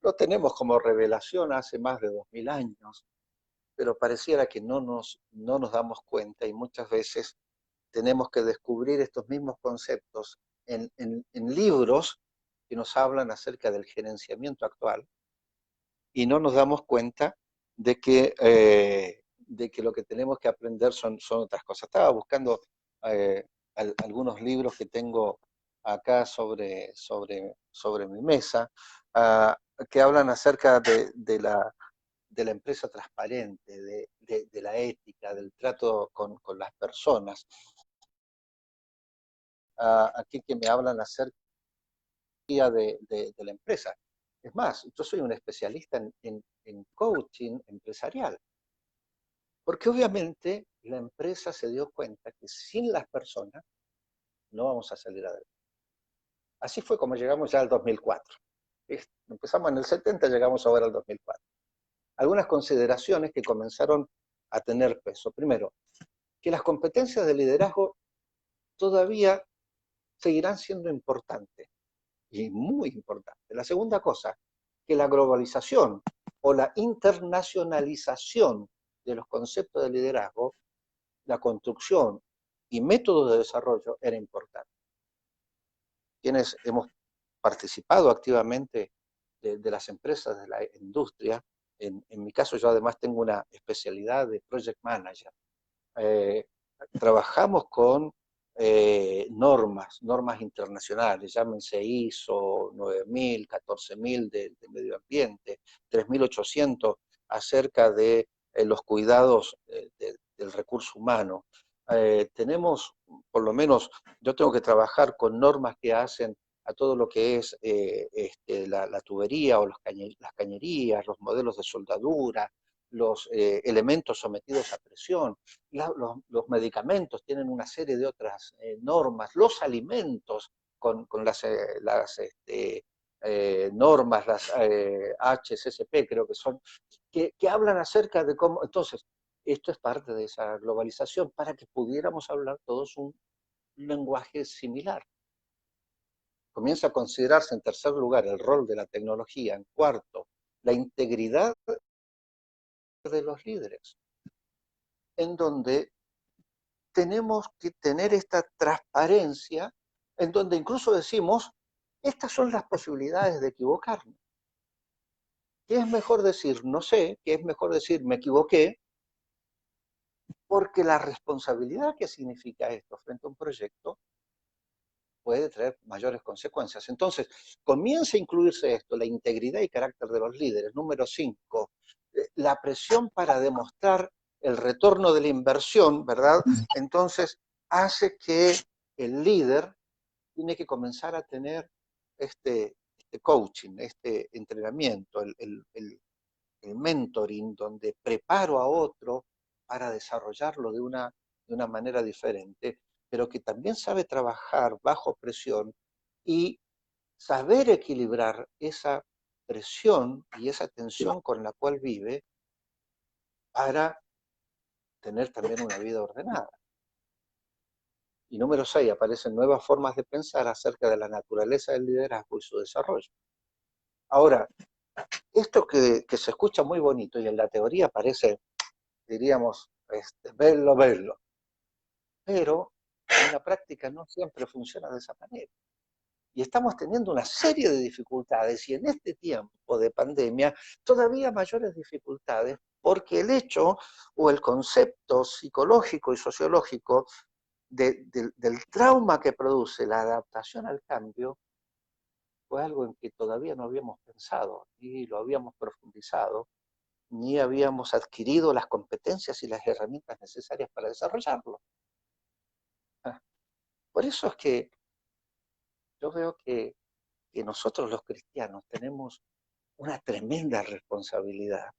lo tenemos como revelación hace más de 2000 años, pero pareciera que no nos damos cuenta y muchas veces tenemos que descubrir estos mismos conceptos en libros que nos hablan acerca del gerenciamiento actual y no nos damos cuenta de que de que lo que tenemos que aprender son otras cosas. Estaba buscando algunos libros que tengo acá sobre mi mesa, que hablan acerca de la empresa transparente, de la ética, del trato con las personas. Aquí que me hablan acerca de la empresa. Es más, yo soy un especialista en coaching empresarial, porque obviamente la empresa se dio cuenta que sin las personas no vamos a salir adelante. Así fue como llegamos ya al 2004. Empezamos en el 70, llegamos ahora al 2004. Algunas consideraciones que comenzaron a tener peso. Primero, que las competencias de liderazgo todavía seguirán siendo importantes, y muy importantes. La segunda cosa, que la globalización o la internacionalización de los conceptos de liderazgo, la construcción y métodos de desarrollo era importante. Quienes hemos participado activamente de las empresas, de la industria, en mi caso yo además tengo una especialidad de Project Manager. Trabajamos con normas internacionales, llámense ISO 9000, 14000 de medio ambiente, 3800 acerca de los cuidados del recurso humano. Tenemos, por lo menos, yo tengo que trabajar con normas que hacen a todo lo que es la tubería o las cañerías, los modelos de soldadura, los elementos sometidos a presión, los medicamentos tienen una serie de otras normas, los alimentos con las normas, las HCCP creo que son, que hablan acerca de cómo. Entonces, esto es parte de esa globalización para que pudiéramos hablar todos un lenguaje similar. Comienza a considerarse en tercer lugar el rol de la tecnología, en cuarto, la integridad de los líderes, en donde tenemos que tener esta transparencia, en donde incluso decimos, estas son las posibilidades de equivocarnos. ¿Qué es mejor decir no sé? ¿Qué es mejor decir me equivoqué? Porque la responsabilidad que significa esto frente a un proyecto puede traer mayores consecuencias. Entonces, comienza a incluirse esto, la integridad y carácter de los líderes. Número 5, la presión para demostrar el retorno de la inversión, ¿verdad? Entonces, hace que el líder tiene que comenzar a tener este coaching, este entrenamiento, el mentoring, donde preparo a otro para desarrollarlo de una manera diferente, pero que también sabe trabajar bajo presión y saber equilibrar esa presión y esa tensión con la cual vive para tener también una vida ordenada. Y número 6, aparecen nuevas formas de pensar acerca de la naturaleza del liderazgo y su desarrollo. Ahora, esto que se escucha muy bonito y en la teoría parece, diríamos, verlo, pero en la práctica no siempre funciona de esa manera. Y estamos teniendo una serie de dificultades y en este tiempo de pandemia todavía mayores dificultades porque el hecho o el concepto psicológico y sociológico del trauma que produce la adaptación al cambio fue algo en que todavía no habíamos pensado, ni lo habíamos profundizado, ni habíamos adquirido las competencias y las herramientas necesarias para desarrollarlo. Por eso es que yo veo que nosotros los cristianos tenemos una tremenda responsabilidad.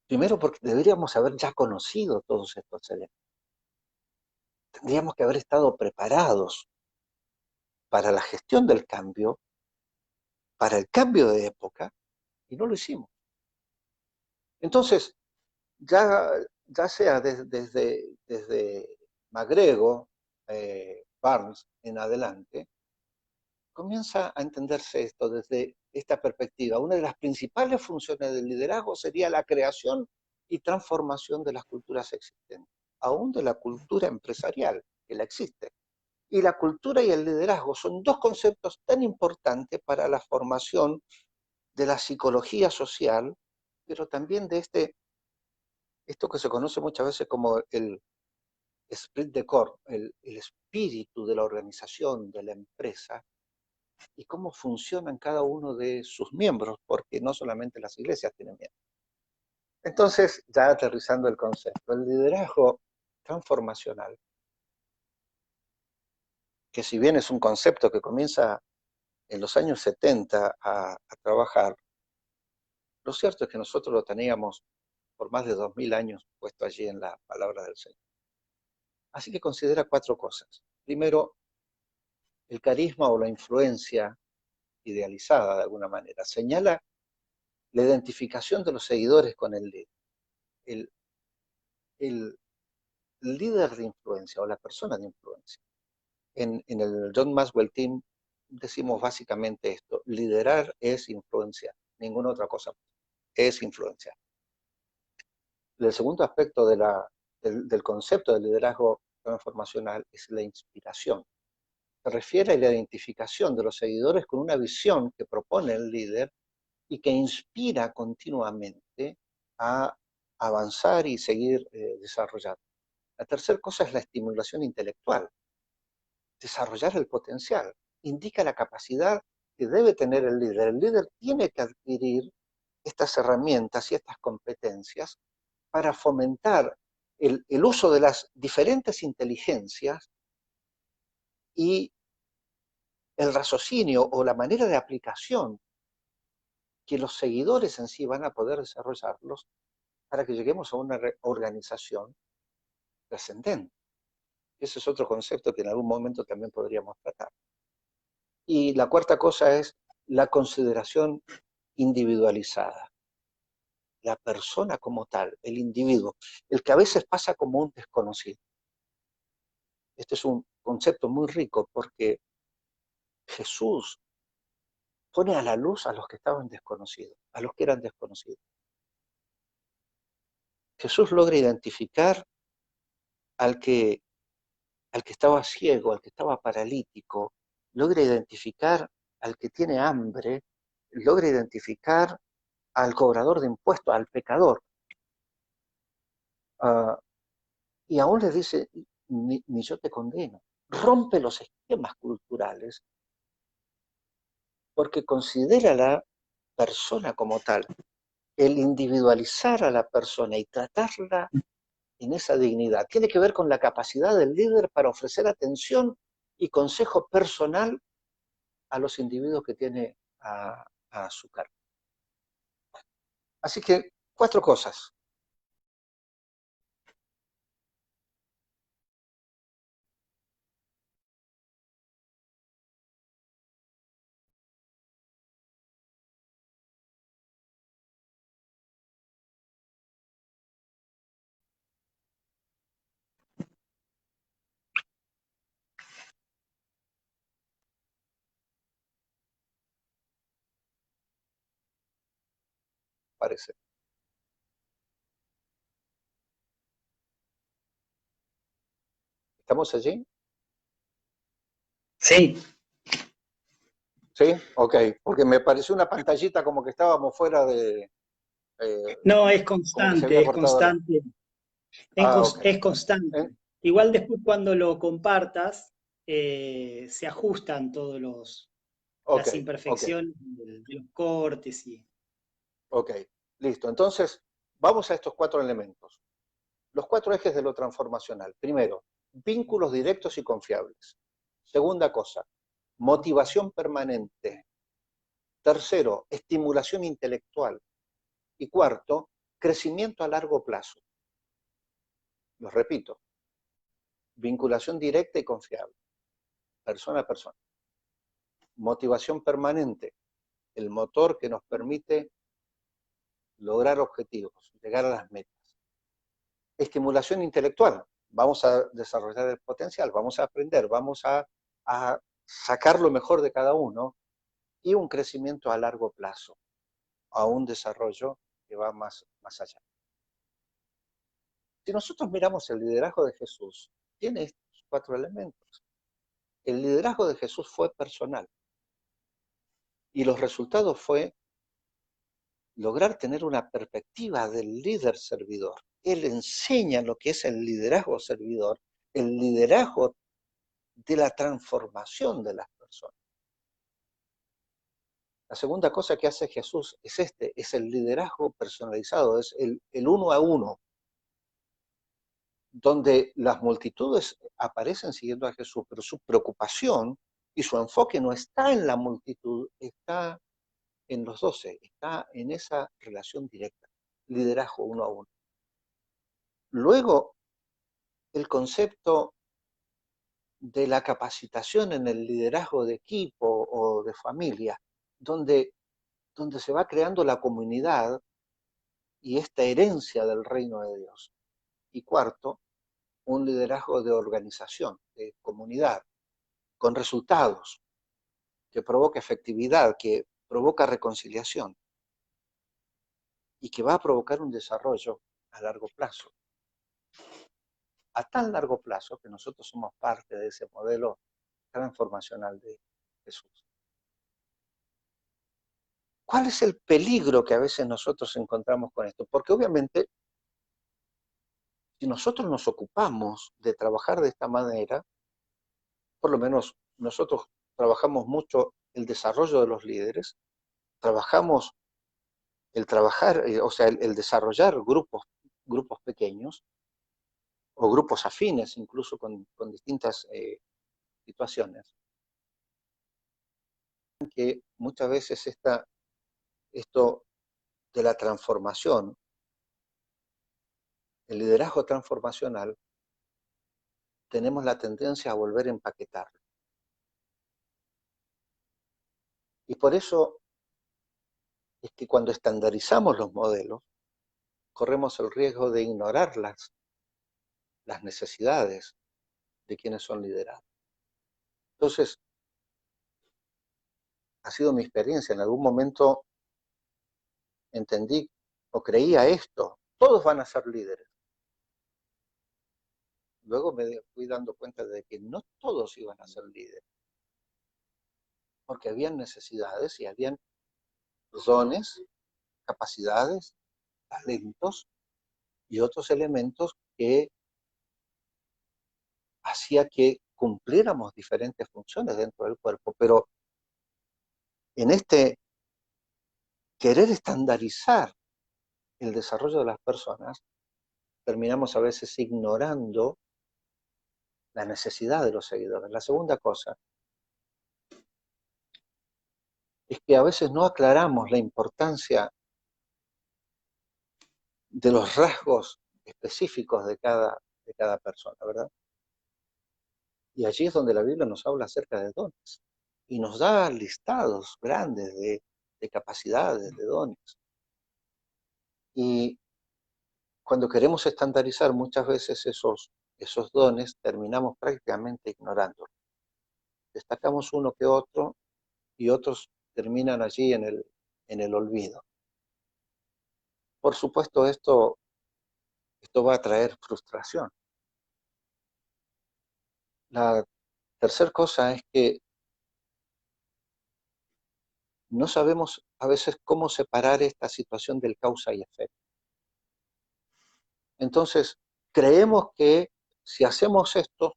Primero porque deberíamos haber ya conocido todos estos elementos. Tendríamos que haber estado preparados para la gestión del cambio, para el cambio de época, y no lo hicimos. Entonces, ya sea desde McGregor, Barnes en adelante, comienza a entenderse esto desde esta perspectiva. Una de las principales funciones del liderazgo sería la creación y transformación de las culturas existentes, aún de la cultura empresarial, que la existe. Y la cultura y el liderazgo son dos conceptos tan importantes para la formación de la psicología social, pero también de esto que se conoce muchas veces como el esprit de corps, el espíritu de la organización, de la empresa, y cómo funcionan cada uno de sus miembros, porque no solamente las iglesias tienen miembros. Entonces, ya aterrizando el concepto, el liderazgo transformacional, que si bien es un concepto que comienza en los años 70 a trabajar, lo cierto es que nosotros lo teníamos por más de 2000 años puesto allí en la palabra del Señor. Así que considera 4 cosas. Primero, el carisma o la influencia idealizada de alguna manera. Señala la identificación de los seguidores con el líder. El, el líder de influencia o la persona de influencia. En el John Maxwell Team decimos básicamente esto: liderar es influenciar, ninguna otra cosa, es influenciar. El segundo aspecto del concepto de liderazgo transformacional es la inspiración. Se refiere a la identificación de los seguidores con una visión que propone el líder y que inspira continuamente a avanzar y seguir desarrollando. La tercera cosa es la estimulación intelectual. Desarrollar el potencial indica la capacidad que debe tener el líder. El líder tiene que adquirir estas herramientas y estas competencias para fomentar el uso de las diferentes inteligencias y el raciocinio o la manera de aplicación que los seguidores en sí van a poder desarrollarlos para que lleguemos a una organización trascendente. Ese es otro concepto que en algún momento también podríamos tratar. Y la cuarta cosa es la consideración individualizada. La persona como tal, el individuo, el que a veces pasa como un desconocido. Este es un concepto muy rico porque Jesús pone a la luz a los que estaban desconocidos, a los que eran desconocidos. Jesús logra identificar al que, al que estaba ciego, al que estaba paralítico, logra identificar al que tiene hambre, logra identificar al cobrador de impuestos, al pecador. Y aún le dice, ni yo te condeno. Rompe los esquemas culturales porque considera a la persona como tal. El individualizar a la persona y tratarla en esa dignidad tiene que ver con la capacidad del líder para ofrecer atención y consejo personal a los individuos que tiene a su cargo. Así que 4 cosas. Parece. ¿Estamos allí? Sí. Sí, ok, porque me pareció una pantallita como que estábamos fuera de... No, es como que se había constante, es cortado la... constante. Ok. Es constante. Igual después cuando lo compartas, se ajustan todos Ok, las ok, imperfecciones de los cortes y... ok. Listo. Entonces, vamos a estos 4 elementos. Los 4 ejes de lo transformacional. Primero, vínculos directos y confiables. Segunda cosa, motivación permanente. Tercero, estimulación intelectual. Y cuarto, crecimiento a largo plazo. Los repito, vinculación directa y confiable, persona a persona. Motivación permanente, el motor que nos permite lograr objetivos, llegar a las metas. Estimulación intelectual, vamos a desarrollar el potencial, vamos a aprender, vamos a sacar lo mejor de cada uno, y un crecimiento a largo plazo, a un desarrollo que va más allá. Si nosotros miramos el liderazgo de Jesús, tiene estos 4 elementos. El liderazgo de Jesús fue personal y los resultados fue lograr tener una perspectiva del líder servidor. Él enseña lo que es el liderazgo servidor, el liderazgo de la transformación de las personas. La segunda cosa que hace Jesús es el liderazgo personalizado, es el uno a uno, donde las multitudes aparecen siguiendo a Jesús, pero su preocupación y su enfoque no está en la multitud, está en los 12, está en esa relación directa, liderazgo uno a uno. Luego, el concepto de la capacitación en el liderazgo de equipo o de familia, donde se va creando la comunidad y esta herencia del reino de Dios. Y cuarto, un liderazgo de organización, de comunidad, con resultados, que provoca efectividad, que provoca reconciliación y que va a provocar un desarrollo a largo plazo. A tan largo plazo que nosotros somos parte de ese modelo transformacional de Jesús. ¿Cuál es el peligro que a veces nosotros encontramos con esto? Porque obviamente, si nosotros nos ocupamos de trabajar de esta manera, por lo menos nosotros trabajamos mucho el desarrollo de los líderes, trabajamos el trabajar, o sea, el desarrollar grupos pequeños o grupos afines, incluso con distintas situaciones, que muchas veces esto de la transformación, el liderazgo transformacional, tenemos la tendencia a volver a empaquetarlo. Y por eso es que cuando estandarizamos los modelos, corremos el riesgo de ignorar las necesidades de quienes son liderados. Entonces, ha sido mi experiencia. En algún momento entendí o creía esto, todos van a ser líderes. Luego me fui dando cuenta de que no todos iban a ser líderes, porque habían necesidades y habían dones, capacidades, talentos y otros elementos que hacía que cumpliéramos diferentes funciones dentro del cuerpo, pero en este querer estandarizar el desarrollo de las personas, terminamos a veces ignorando la necesidad de los seguidores. La segunda cosa es que a veces no aclaramos la importancia de los rasgos específicos de cada persona, ¿verdad? Y allí es donde la Biblia nos habla acerca de dones y nos da listados grandes de capacidades, de dones. Y cuando queremos estandarizar muchas veces esos dones, terminamos prácticamente ignorándolos. Destacamos uno que otro y otros terminan allí en el olvido. Por supuesto, esto va a traer frustración. La tercera cosa es que no sabemos a veces cómo separar esta situación del causa y efecto. Entonces, creemos que si hacemos esto,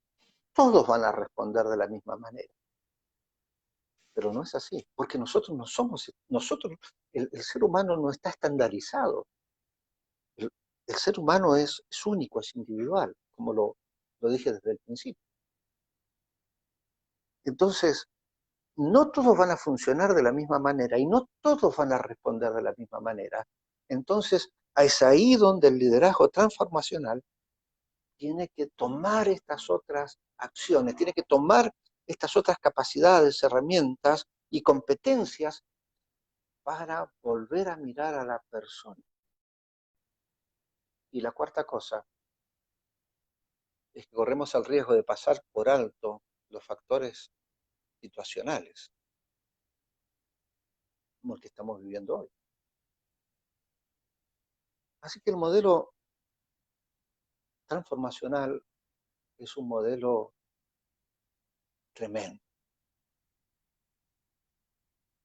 todos van a responder de la misma manera. Pero no es así, porque nosotros no somos, el ser humano no está estandarizado. El ser humano es único, es individual, como lo dije desde el principio. Entonces, no todos van a funcionar de la misma manera y no todos van a responder de la misma manera. Entonces, es ahí donde el liderazgo transformacional tiene que tomar estas otras acciones, tiene que tomar estas otras capacidades, herramientas y competencias para volver a mirar a la persona. Y la cuarta cosa es que corremos el riesgo de pasar por alto los factores situacionales, como el que estamos viviendo hoy. Así que el modelo transformacional es un modelo tremendo.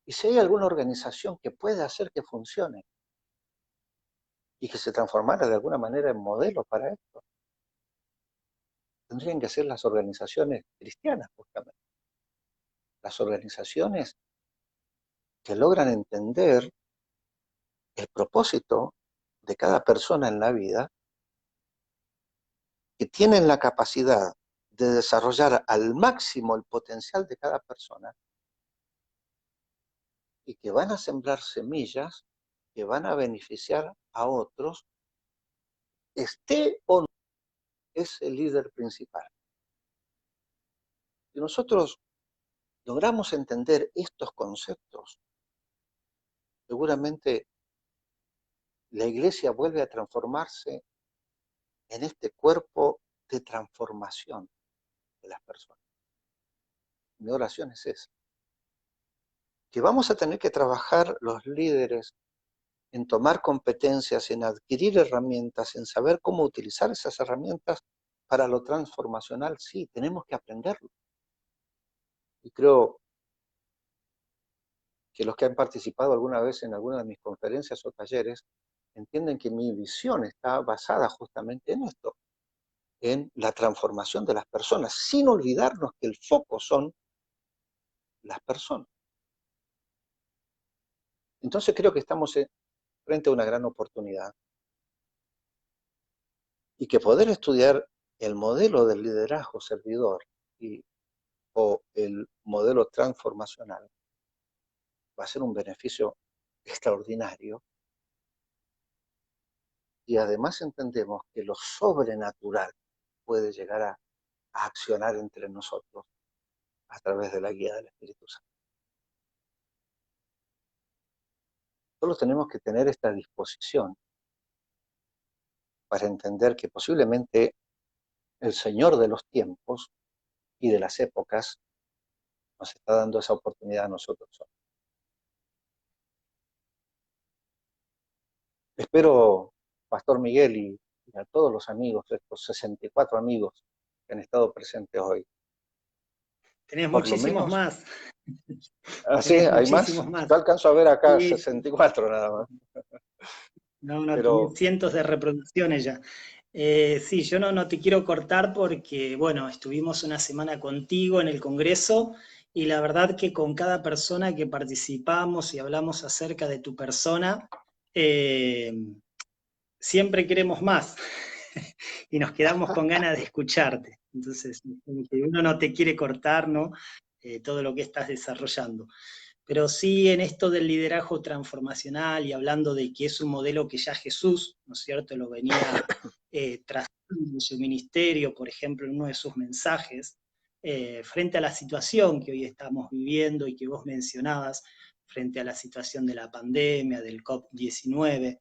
Y si hay alguna organización que puede hacer que funcione, y que se transformara de alguna manera en modelo para esto. Tendrían que ser las organizaciones cristianas, justamente. Las organizaciones que logran entender el propósito de cada persona en la vida, que tienen la capacidad de desarrollar al máximo el potencial de cada persona y que van a sembrar semillas que van a beneficiar a otros, esté o no es el líder principal. Si nosotros logramos entender estos conceptos, seguramente la iglesia vuelve a transformarse en este cuerpo de transformación de las personas. Mi oración es esa, que vamos a tener que trabajar los líderes en tomar competencias, en adquirir herramientas, en saber cómo utilizar esas herramientas para lo transformacional. Sí, tenemos que aprenderlo. Y creo que los que han participado alguna vez en alguna de mis conferencias o talleres entienden que mi visión está basada justamente en esto, en la transformación de las personas, sin olvidarnos que el foco son las personas. Entonces creo que estamos frente a una gran oportunidad y que poder estudiar el modelo del liderazgo servidor o el modelo transformacional va a ser un beneficio extraordinario, y además entendemos que lo sobrenatural puede llegar a accionar entre nosotros a través de la guía del Espíritu Santo. Solo tenemos que tener esta disposición para entender que posiblemente el Señor de los tiempos y de las épocas nos está dando esa oportunidad a nosotros. Espero, Pastor Miguel, y a todos los amigos, estos 64 amigos que han estado presentes hoy. Tenés Por lo muchísimos menos, más. ¿sí? Tenés ¿Hay más? muchísimos más. Yo alcanzo a ver acá Sí, 64 nada más. no, no, Pero tenés cientos de reproducciones ya. Sí, yo no te quiero cortar porque, bueno, estuvimos una semana contigo en el Congreso y la verdad que con cada persona que participamos y hablamos acerca de tu persona, siempre queremos más y nos quedamos con ganas de escucharte. Entonces, como que uno no te quiere cortar, ¿no? Todo lo que estás desarrollando. Pero sí en esto del liderazgo transformacional y hablando de que es un modelo que ya Jesús, ¿no es cierto?, lo venía trazando en su ministerio, por ejemplo, en uno de sus mensajes, frente a la situación que hoy estamos viviendo y que vos mencionabas, frente a la situación de la pandemia, del COVID-19,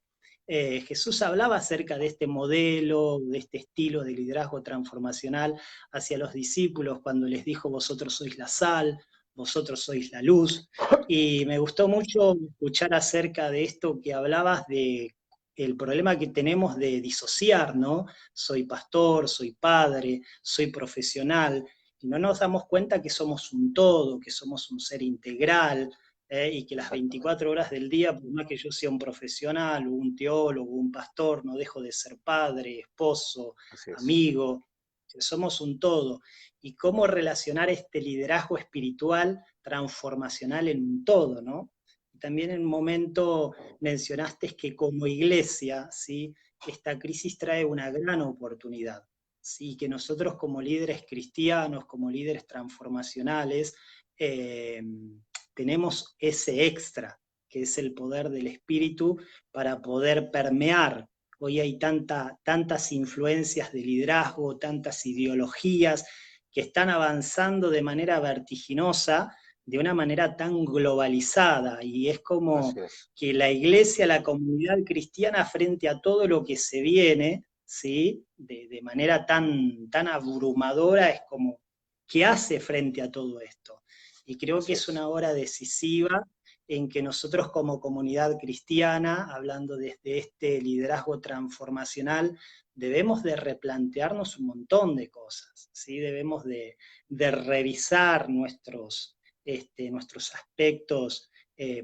Jesús hablaba acerca de este modelo, de este estilo de liderazgo transformacional hacia los discípulos cuando les dijo: vosotros sois la sal, vosotros sois la luz. Y me gustó mucho escuchar acerca de esto que hablabas de el problema que tenemos de disociar, ¿no? Soy pastor, soy padre, soy profesional, y no nos damos cuenta que somos un todo, que somos un ser integral, y que las 24 horas del día, por más que yo sea un profesional, o un teólogo, un pastor, no dejo de ser padre, esposo, amigo, que somos un todo. Y cómo relacionar este liderazgo espiritual transformacional en un todo, ¿no? Y también en un momento mencionaste que como iglesia, ¿sí?, esta crisis trae una gran oportunidad, ¿sí?, que nosotros como líderes cristianos, como líderes transformacionales, tenemos ese extra, que es el poder del Espíritu para poder permear. Hoy hay tantas influencias de liderazgo, tantas ideologías que están avanzando de manera vertiginosa, de una manera tan globalizada, y es como que la iglesia, la comunidad cristiana, frente a todo lo que se viene, ¿sí?, de manera tan abrumadora, es como, ¿qué hace frente a todo esto? Y creo que es una hora decisiva en que nosotros como comunidad cristiana, hablando desde este liderazgo transformacional, debemos de replantearnos un montón de cosas, ¿sí? Debemos de revisar nuestros aspectos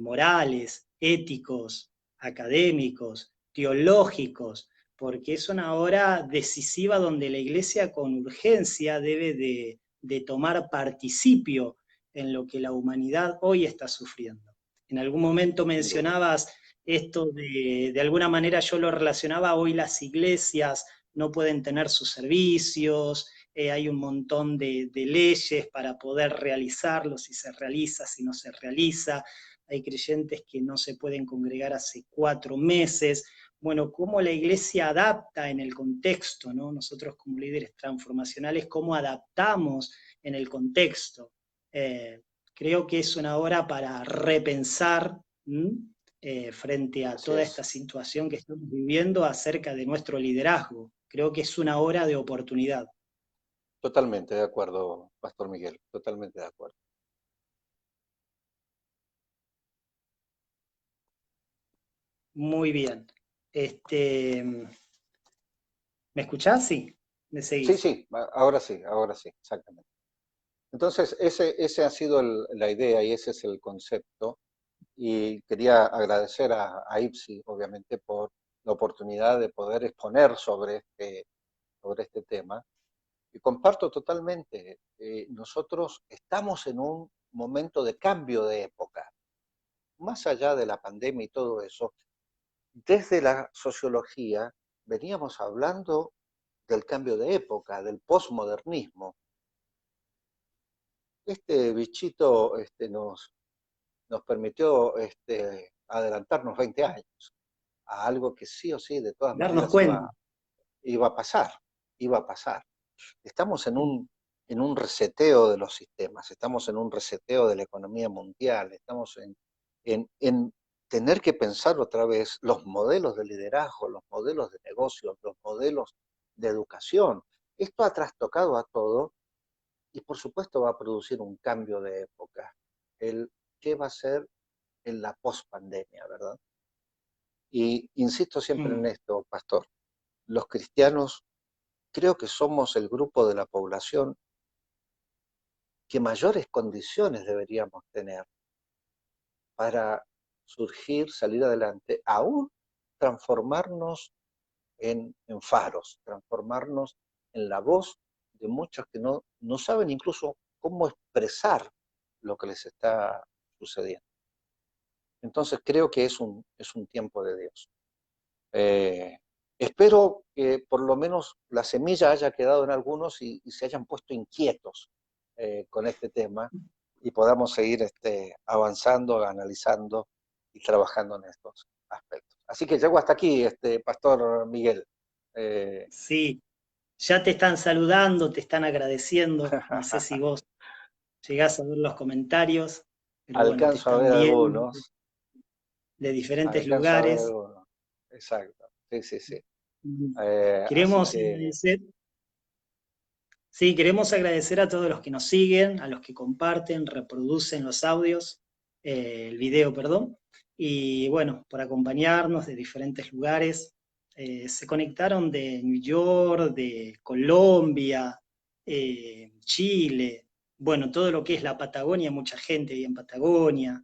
morales, éticos, académicos, teológicos, porque es una hora decisiva donde la Iglesia con urgencia debe de tomar participio en lo que la humanidad hoy está sufriendo. En algún momento sin duda. mencionabas esto de alguna manera yo lo relacionaba, hoy las iglesias no pueden tener sus servicios, hay un montón de leyes para poder realizarlo, si se realiza, si no se realiza, hay creyentes que no se pueden congregar hace 4 meses. Bueno, cómo la iglesia adapta en el contexto, ¿no? Nosotros como líderes transformacionales, cómo adaptamos en el contexto. Creo que es una hora para repensar frente a Así toda esta es. situación que estamos viviendo acerca de nuestro liderazgo. Creo que es una hora de oportunidad. Totalmente de acuerdo, Pastor Miguel, totalmente de acuerdo. Muy bien. ¿Me escuchás? Sí, me Sí, seguís. sí, ahora sí, exactamente. Entonces, ese ha sido la idea y ese es el concepto. Y quería agradecer a IPSI, obviamente, por la oportunidad de poder exponer sobre este tema. Y comparto totalmente, nosotros estamos en un momento de cambio de época. Más allá de la pandemia y todo eso, desde la sociología veníamos hablando del cambio de época, del posmodernismo. Este bichito nos permitió adelantarnos 20 años a algo que sí o sí, de todas Darnos maneras, cuenta. iba a pasar, iba a pasar. Estamos en un reseteo de los sistemas, estamos en un reseteo de la economía mundial, estamos en tener que pensar otra vez los modelos de liderazgo, los modelos de negocios, los modelos de educación. Esto ha trastocado a todo y por supuesto va a producir un cambio de época. ¿Qué va a ser en la pospandemia, verdad? Y insisto siempre en esto, pastor, los cristianos creo que somos el grupo de la población que mayores condiciones deberíamos tener para surgir, salir adelante, aún transformarnos en faros, transformarnos en la voz de muchos que no saben incluso cómo expresar lo que les está sucediendo. Entonces creo que es un tiempo de Dios. Eh, Espero que por lo menos la semilla haya quedado en algunos y se hayan puesto inquietos con este tema y podamos seguir avanzando, analizando y trabajando en estos aspectos. Así que llego hasta aquí, Pastor Miguel. Sí, ya te están saludando, te están agradeciendo. No sé si vos llegás a ver los comentarios, pero bueno, te Alcanzo a están ver viendo algunos, de diferentes alcanzo a ver lugares. algunos. Exacto, sí, sí, sí. Así Queremos que, agradecer, sí, queremos agradecer a todos los que nos siguen, a los que comparten, reproducen los audios, el video, perdón, y bueno, por acompañarnos de diferentes lugares. Se conectaron de New York, de Colombia, Chile, bueno, todo lo que es la Patagonia, mucha gente ahí en Patagonia,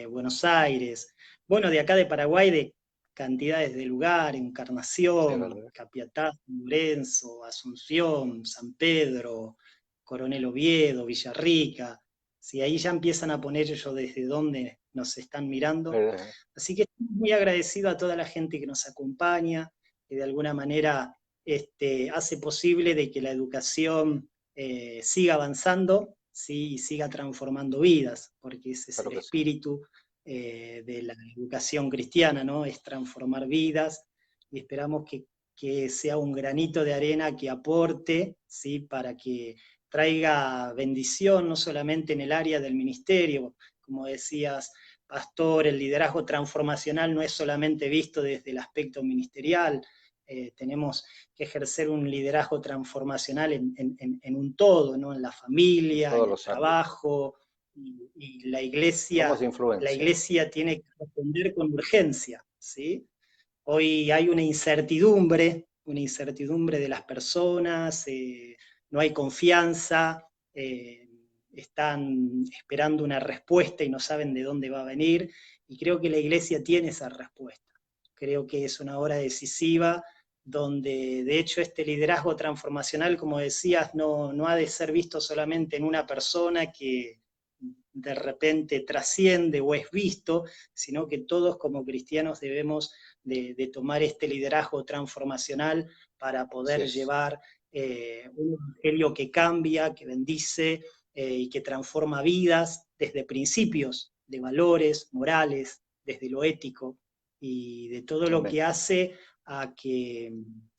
Buenos Aires, bueno, de acá de Paraguay, de cantidades de lugares, sí, Encarnación, ¿verdad? Capiatá, Lorenzo, Asunción, San Pedro, Coronel Oviedo, Villarrica. Si ahí ya empiezan a poner ellos desde dónde nos están mirando. Eh, Así que estoy muy agradecido a toda la gente que nos acompaña, que de alguna manera hace posible de que la educación siga avanzando, ¿sí? Y siga transformando vidas, porque ese es Claro el que sí. espíritu de la educación cristiana, ¿no? Es transformar vidas y esperamos que sea un granito de arena que aporte, ¿sí? Para que traiga bendición no solamente en el área del ministerio, como decías, pastor, el liderazgo transformacional no es solamente visto desde el aspecto ministerial, tenemos que ejercer un liderazgo transformacional en un todo, ¿no? En la En familia, en todos el los ámbitos. trabajo, y Somos de la influencia. iglesia tiene que responder con urgencia, ¿sí? Hoy hay una incertidumbre de las personas, no hay confianza, están esperando una respuesta y no saben de dónde va a venir, y creo que la iglesia tiene esa respuesta. creo que es una hora decisiva, donde de hecho este liderazgo transformacional, como decías, no ha de ser visto solamente en una persona que de repente trasciende o es visto, sino que todos como cristianos debemos de tomar este liderazgo transformacional para poder llevar un evangelio que cambia, que bendice y que transforma vidas desde principios de valores morales, desde lo ético y de todo lo que hace a que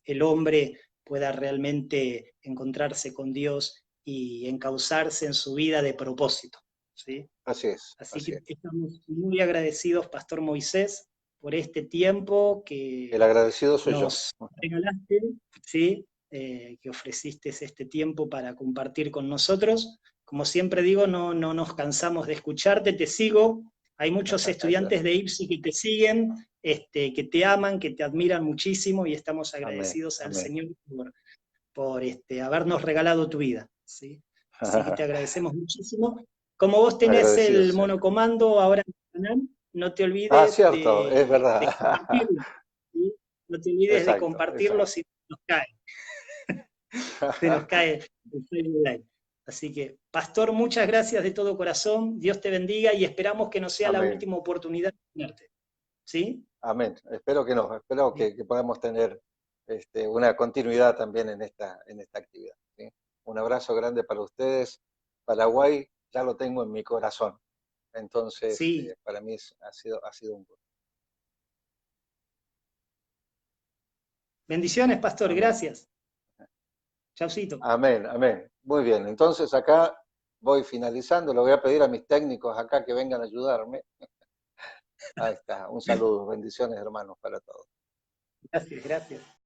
el hombre pueda realmente encontrarse con Dios y encauzarse en su vida de propósito. ¿Sí? Así es. Así que estamos muy agradecidos, Pastor Moisés, por este tiempo que el agradecido soy nos regalaste, ¿sí? Que ofreciste este tiempo para compartir con nosotros. Como siempre digo, no nos cansamos de escucharte, te sigo. Hay muchos estudiantes de IPSI que te siguen, que te aman, que te admiran muchísimo y estamos agradecidos al Señor por habernos regalado tu vida. ¿Sí? Así que te agradecemos muchísimo. Como vos tenés el monocomando ahora en el canal, no te olvides cierto, es verdad. de compartirlo. ¿Sí? No te olvides de compartirlo si nos cae. Se nos cae el Facebook. Así que, Pastor, muchas gracias de todo corazón. Dios te bendiga y esperamos que no sea la última oportunidad de tenerte. ¿Sí? Amén. Espero que no. Espero que podamos tener una continuidad también en esta actividad. ¿Sí? Un abrazo grande para ustedes. Paraguay ya lo tengo en mi corazón. Entonces, sí. Para mí ha sido un gusto. Bendiciones, Pastor. Amén. Gracias. Chaucito. Amén, amén. Muy bien. Entonces acá voy finalizando. Le voy a pedir a mis técnicos acá que vengan a ayudarme. Ahí está. Un saludo. Bendiciones, hermanos, para todos. Gracias, gracias.